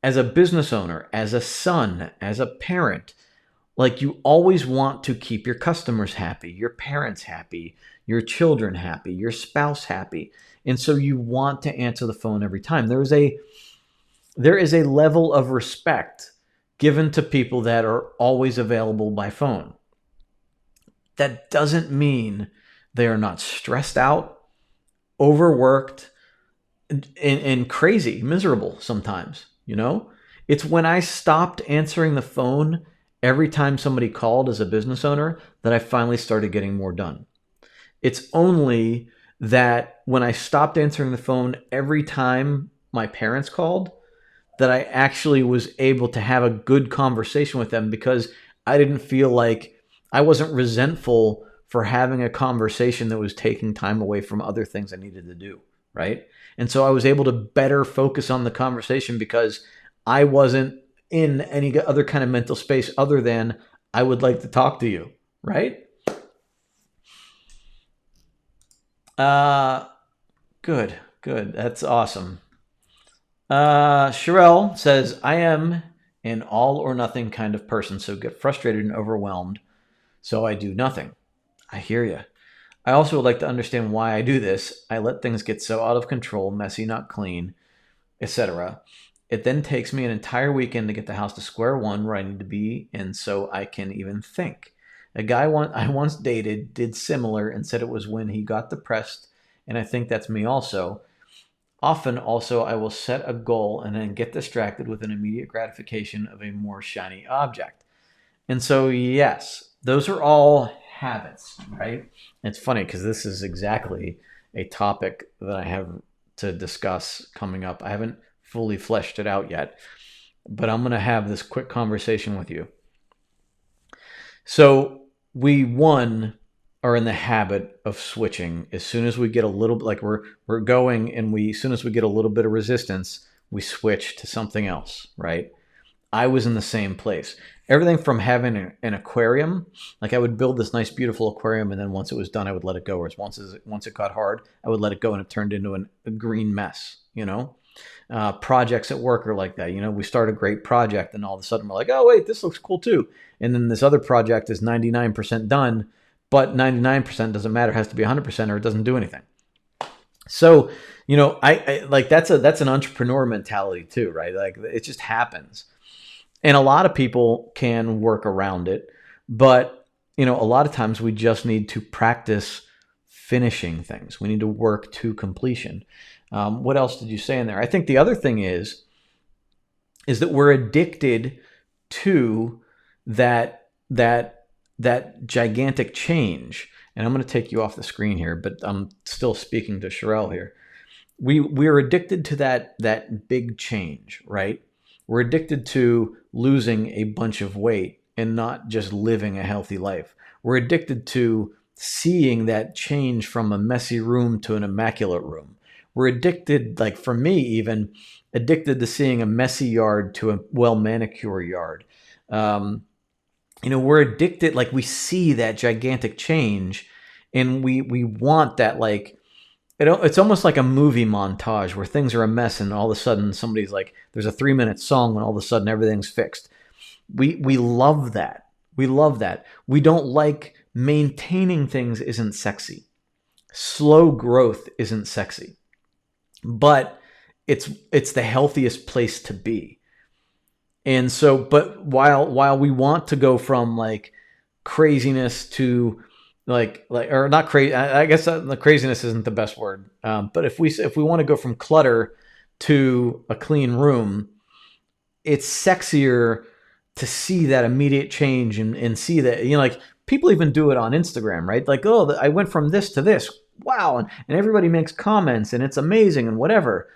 as a son, as a parent, like you always want to keep your customers happy, your parents happy, your children happy, your spouse happy. And so you want to answer the phone every time. There is a level of respect given to people that are always available by phone. That doesn't mean they are not stressed out, overworked, and crazy, miserable sometimes, It's when I stopped answering the phone every time somebody called as a business owner that I finally started getting more done. It's only that when I stopped answering the phone every time my parents called, that I actually was able to have a good conversation with them because I didn't feel like I wasn't resentful for having a conversation that was taking time away from other things I needed to do, right? And so I was able to better focus on the conversation because I wasn't in any other kind of mental space other than I would like to talk to you, right? Good. That's awesome. Sherelle says, I am an all or nothing kind of person, so get frustrated and overwhelmed, so I do nothing. I hear you. I also would like to understand why I do this. I let things get so out of control, messy, not clean, etc. It then takes me an entire weekend to get the house to square one where I need to be, and so I can even think. A guy I once dated did similar and said it was when he got depressed, and I think that's me also. Often also I will set a goal and then get distracted with an immediate gratification of a more shiny object. And so, yes, those are all habits, right? It's funny because this is exactly a topic that I have to discuss coming up. I haven't fully fleshed it out yet, but I'm going to have this quick conversation with you. So we, are in the habit of switching. As soon as we get a little bit, like we're going and as soon as we get a little bit of resistance, we switch to something else, right? I was in the same place. Everything from having an aquarium, like I would build this nice, beautiful aquarium, and then once it was done, I would let it go. Or once it got hard, I would let it go, and it turned into a green mess. Projects at work are like that. We start a great project, and all of a sudden we're like, oh wait, this looks cool too. And then this other project is 99% done, but 99% doesn't matter. It has to be 100%, or it doesn't do anything. So, I like that's an entrepreneur mentality too, right? Like it just happens. And a lot of people can work around it, but a lot of times we just need to practice finishing things. We need to work to completion. What else did you say in there? I think the other thing is that we're addicted to that gigantic change. And I'm going to take you off the screen here, but I'm still speaking to Sherelle here. We're addicted to that big change, right? We're addicted to losing a bunch of weight and not just living a healthy life. We're addicted to seeing that change from a messy room to an immaculate room. We're addicted, like for me, even addicted to seeing a messy yard to a well manicured yard. Um, we're addicted, like we see that gigantic change and we want that, like, it's almost like a movie montage where things are a mess and all of a sudden somebody's like, there's a 3-minute song and all of a sudden everything's fixed. We love that. We love that. We don't like maintaining things isn't sexy. Slow growth isn't sexy. But it's the healthiest place to be. And so, but while we want to go from like craziness to like or not crazy, I guess the craziness isn't the best word. But if we want to go from clutter to a clean room, it's sexier to see that immediate change and see that, like people even do it on Instagram, right? Like, oh, I went from this to this. Wow. And everybody makes comments and it's amazing and whatever.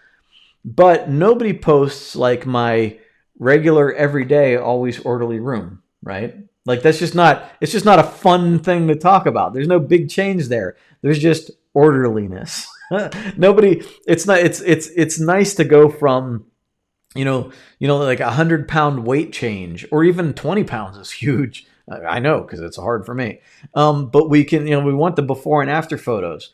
But nobody posts like my regular, everyday, always orderly room, right? Like it's just not a fun thing to talk about. There's no big change there. There's just orderliness. It's nice to go from, like 100-pound weight change, or even 20 pounds is huge. I know, because it's hard for me. But we want the before and after photos.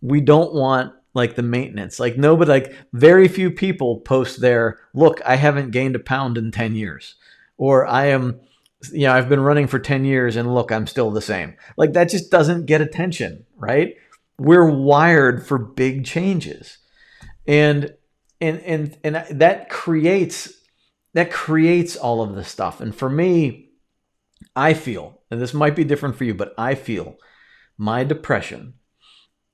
We don't want like the maintenance. Like nobody, like very few people post their, look, I haven't gained a pound in 10 years. Or I've been running for 10 years and look, I'm still the same. Like that just doesn't get attention, right? We're wired for big changes. And that creates all of this stuff. And for me, I feel, and this might be different for you, but I feel my depression,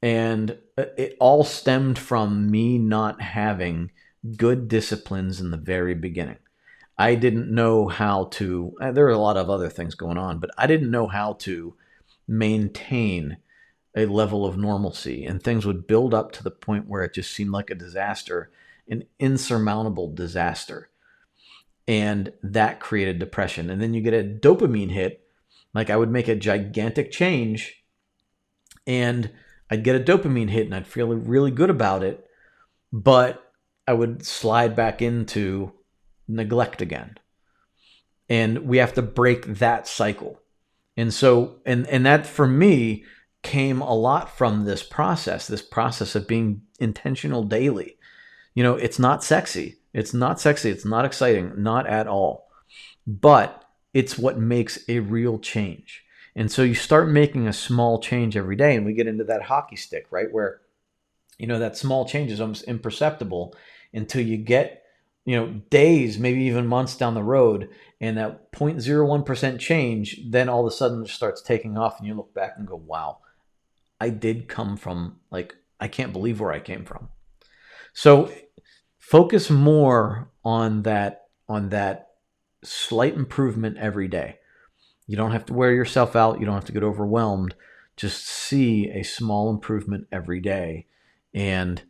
and it all stemmed from me not having good disciplines in the very beginning. I didn't know how to, there are a lot of other things going on, but I didn't know how to maintain a level of normalcy, and things would build up to the point where it just seemed like a disaster, an insurmountable disaster. And that created depression. And then you get a dopamine hit. Like I would make a gigantic change and I'd get a dopamine hit and I'd feel really good about it, but I would slide back into neglect again. And we have to break that cycle. And so, and that for me came a lot from this process of being intentional daily. It's not sexy. It's not sexy. It's not exciting, not at all. But it's what makes a real change. And so you start making a small change every day, and we get into that hockey stick, right? Where, that small change is almost imperceptible until you get, days, maybe even months down the road, and that 0.01% change, then all of a sudden starts taking off, and you look back and go, wow, I did come from, like, I can't believe where I came from. So focus more on that slight improvement every day. You don't have to wear yourself out. You don't have to get overwhelmed. Just see a small improvement every day. And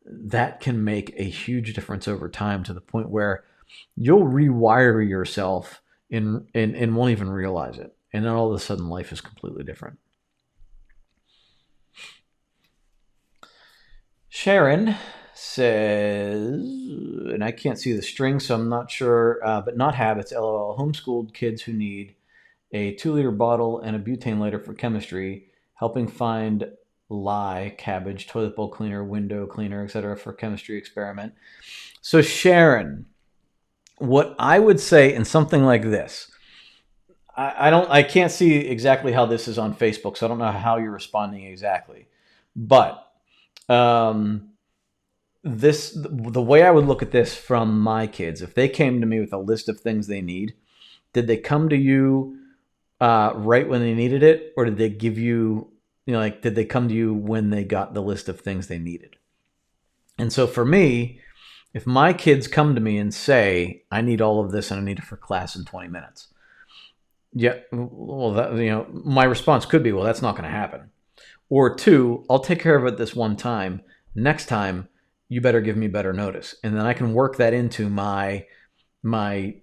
that can make a huge difference over time, to the point where you'll rewire yourself and won't even realize it. And then all of a sudden life is completely different. Sharon says, and I can't see the string, so I'm not sure, but not habits, LOL, homeschooled kids who need a 2-liter bottle and a butane lighter for chemistry, helping find lye, cabbage, toilet bowl cleaner, window cleaner, etc. for chemistry experiment. So Sharon, what I would say in something like this, I can't see exactly how this is on Facebook, so I don't know how you're responding exactly, but the way I would look at this from my kids, if they came to me with a list of things they need, did they come to you right when they needed it, or did they give you, did they come to you when they got the list of things they needed? And so for me, if my kids come to me and say, I need all of this and I need it for class in 20 minutes. Yeah, well, that, my response could be, well, that's not going to happen. Or 2, I'll take care of it this one time. Next time, you better give me better notice. And then I can work that into my my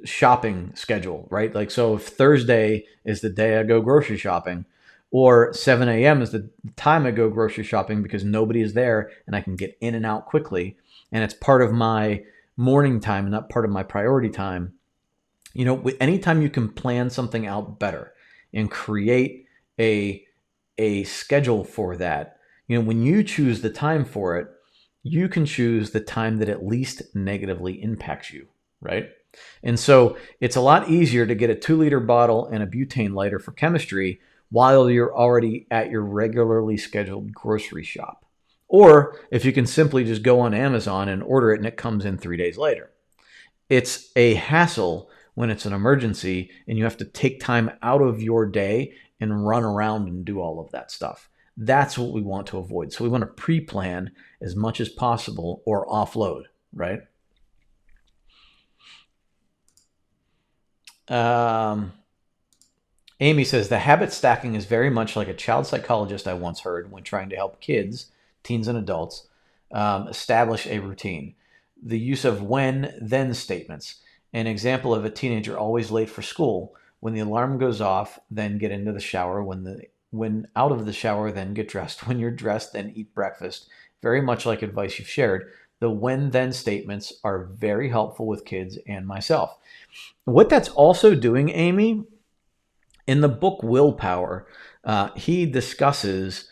shopping schedule, right? Like, so if Thursday is the day I go grocery shopping, or 7 a.m. is the time I go grocery shopping because nobody is there and I can get in and out quickly, and it's part of my morning time and not part of my priority time. Anytime you can plan something out better and create a schedule for that, when you choose the time for it, you can choose the time that at least negatively impacts you, right? And so it's a lot easier to get a 2-liter bottle and a butane lighter for chemistry while you're already at your regularly scheduled grocery shop. Or if you can simply just go on Amazon and order it and it comes in 3 days later. It's a hassle when it's an emergency and you have to take time out of your day and run around and do all of that stuff. That's what we want to avoid. So we want to pre-plan as much as possible or offload, right? Amy says, the habit stacking is very much like a child psychologist I once heard when trying to help kids, teens and adults, establish a routine. The use of when, then statements. An example of a teenager always late for school. When the alarm goes off, then get into the shower. When out of the shower, then get dressed. When you're dressed, then eat breakfast. Very much like advice you've shared. The when, then statements are very helpful with kids and myself. What that's also doing, Amy, in the book Willpower, he discusses,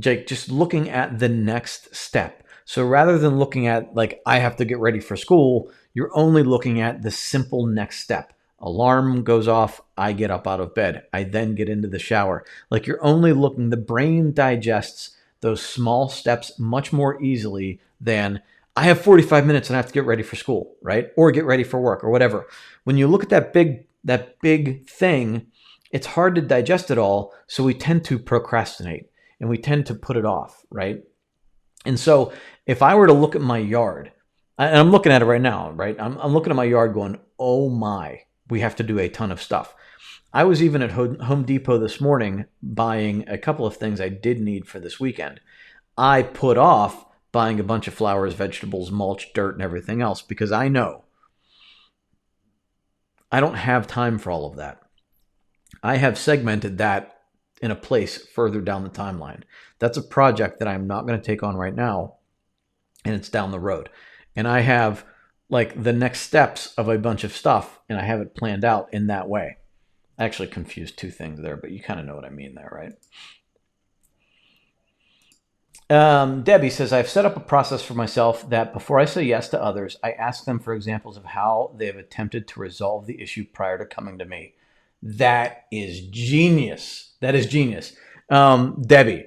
Jake, just looking at the next step. So rather than looking at, like, I have to get ready for school, you're only looking at the simple next step. Alarm goes off, I get up out of bed. I then get into the shower. Like, you're only looking, the brain digests those small steps much more easily than I have 45 minutes and I have to get ready for school, right? Or get ready for work or whatever. When you look at that big thing, it's hard to digest it all. So we tend to procrastinate and we tend to put it off, right? And so if I were to look at my yard, and I'm looking at it right now, right? I'm looking at my yard going, oh my, we have to do a ton of stuff. I was even at Home Depot this morning buying a couple of things I did need for this weekend. I put off buying a bunch of flowers, vegetables, mulch, dirt, and everything else because I know I don't have time for all of that. I have segmented that in a place further down the timeline. That's a project that I'm not going to take on right now, and it's down the road. And I have like the next steps of a bunch of stuff, and I have it planned out in that way. I actually confused two things there, but you kind of know what I mean there, right? Debbie says, I've set up a process for myself that before I say yes to others, I ask them for examples of how they have attempted to resolve the issue prior to coming to me. That is genius. That is genius. Debbie,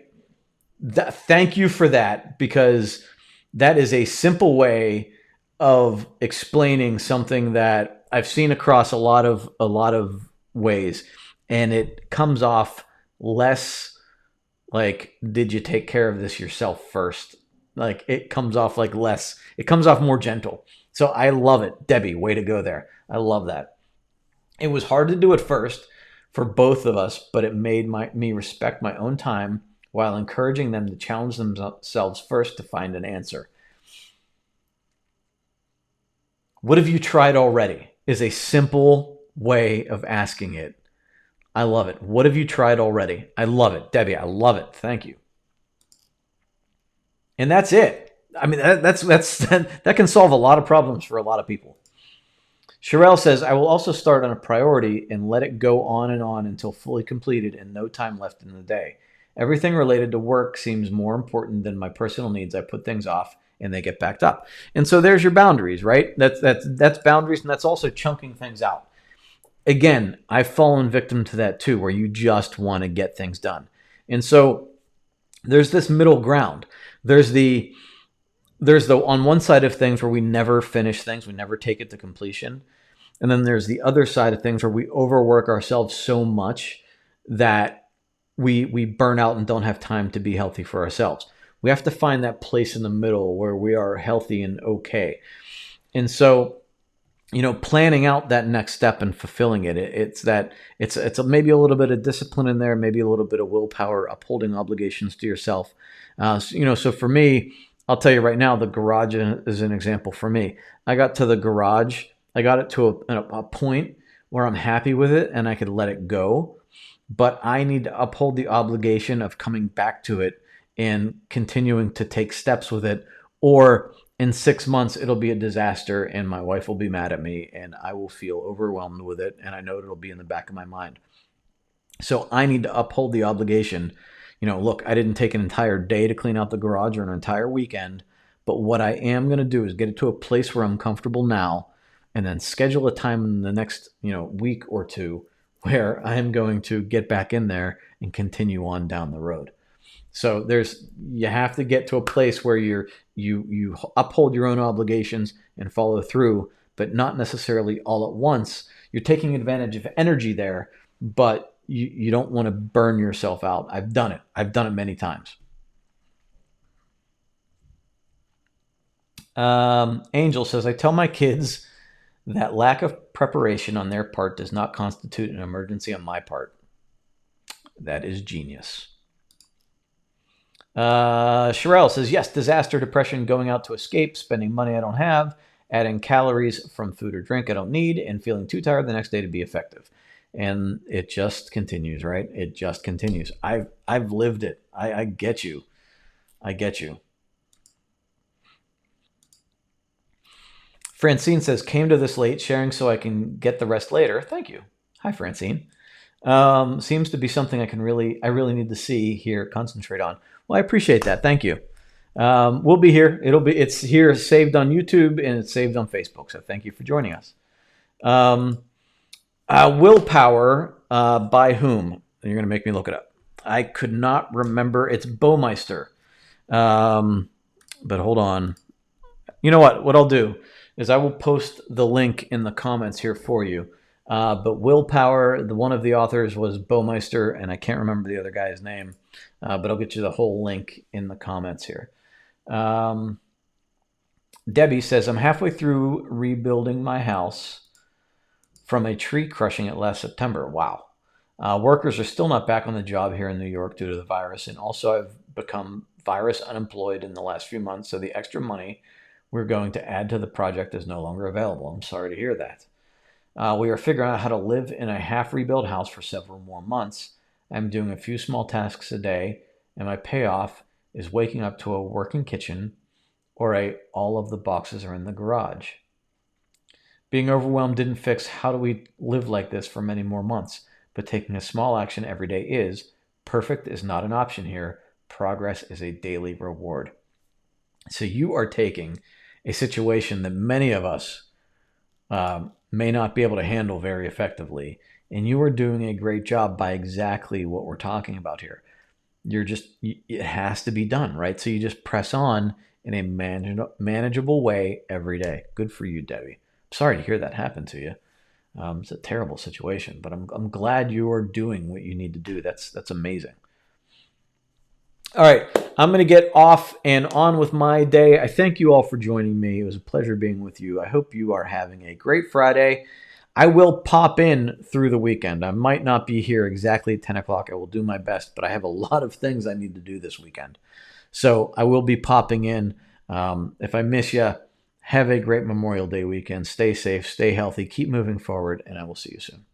thank you for that, because that is a simple way of explaining something that I've seen across a lot of ways, and it comes off less like, did you take care of this yourself first? Like, it comes off like less, it comes off more gentle. So I love it. Debbie, way to go there. I love that. It was hard to do at first for both of us, but it made me respect my own time while encouraging them to challenge themselves first to find an answer. What have you tried already is a simple way of asking it. I love it. What have you tried already? I love it. Debbie, I love it. Thank you. And that's it. I mean, that can solve a lot of problems for a lot of people. Sherelle says, I will also start on a priority and let it go on and on until fully completed and no time left in the day. Everything related to work seems more important than my personal needs. I put things off and they get backed up. And so there's your boundaries, right? That's boundaries, and that's also chunking things out. Again, I've fallen victim to that too, where you just want to get things done. And so there's this middle ground. There's the on one side of things where we never finish things, we never take it to completion. And then there's the other side of things where we overwork ourselves so much that we burn out and don't have time to be healthy for ourselves. We have to find that place in the middle where we are healthy and okay. And so, planning out that next step and fulfilling it, it's maybe a little bit of discipline in there, maybe a little bit of willpower, upholding obligations to yourself. So for me, I'll tell you right now, the garage is an example for me. I got to the garage, I got it to a point where I'm happy with it and I could let it go, but I need to uphold the obligation of coming back to it and continuing to take steps with it, or in 6 months it'll be a disaster and my wife will be mad at me and I will feel overwhelmed with it, and I know it'll be in the back of my mind. So I need to uphold the obligation. Look, I didn't take an entire day to clean out the garage or an entire weekend, but what I am going to do is get it to a place where I'm comfortable now, and then schedule a time in the next, week or two where I'm going to get back in there and continue on down the road. So you have to get to a place where you uphold your own obligations and follow through, but not necessarily all at once. You're taking advantage of energy there, but you don't want to burn yourself out. I've done it. I've done it many times. Angel says, I tell my kids that lack of preparation on their part does not constitute an emergency on my part. That is genius. Sherelle says, yes, disaster, depression, going out to escape, spending money I don't have, adding calories from food or drink I don't need, and feeling too tired the next day to be effective. And it just continues, right? It just continues. I've lived it. I get you. I get you. Francine says, came to this late, sharing so I can get the rest later. Thank you. Hi, Francine. Seems to be something I really need to see here, concentrate on. Well, I appreciate that. Thank you. We'll be here. It's here saved on YouTube and it's saved on Facebook. So thank you for joining us. Willpower, by whom? You're going to make me look it up. I could not remember. It's Baumeister. But hold on. You know what? What I'll do is I will post the link in the comments here for you. But Willpower, one of the authors was Baumeister, and I can't remember the other guy's name. But I'll get you the whole link in the comments here. Debbie says, I'm halfway through rebuilding my house from a tree crushing it last September. Wow. Workers are still not back on the job here in New York due to the virus. And also I've become virus unemployed in the last few months. So the extra money we're going to add to the project is no longer available. I'm sorry to hear that. We are figuring out how to live in a half rebuilt house for several more months. I'm doing a few small tasks a day, and my payoff is waking up to a working kitchen or all of the boxes are in the garage. Being overwhelmed didn't fix how do we live like this for many more months, but taking a small action every day is. Perfect is not an option here. Progress is a daily reward. So you are taking a situation that many of us may not be able to handle very effectively, and you are doing a great job by exactly what we're talking about here. It has to be done, right? So you just press on in a manageable way every day. Good for you, Debbie. I'm sorry to hear that happen to you. It's a terrible situation, but I'm glad you are doing what you need to do. That's amazing. All right, I'm going to get off and on with my day. I thank you all for joining me. It was a pleasure being with you. I hope you are having a great Friday. I will pop in through the weekend. I might not be here exactly at 10 o'clock. I will do my best, but I have a lot of things I need to do this weekend. So I will be popping in. If I miss you, have a great Memorial Day weekend. Stay safe, stay healthy, keep moving forward, and I will see you soon.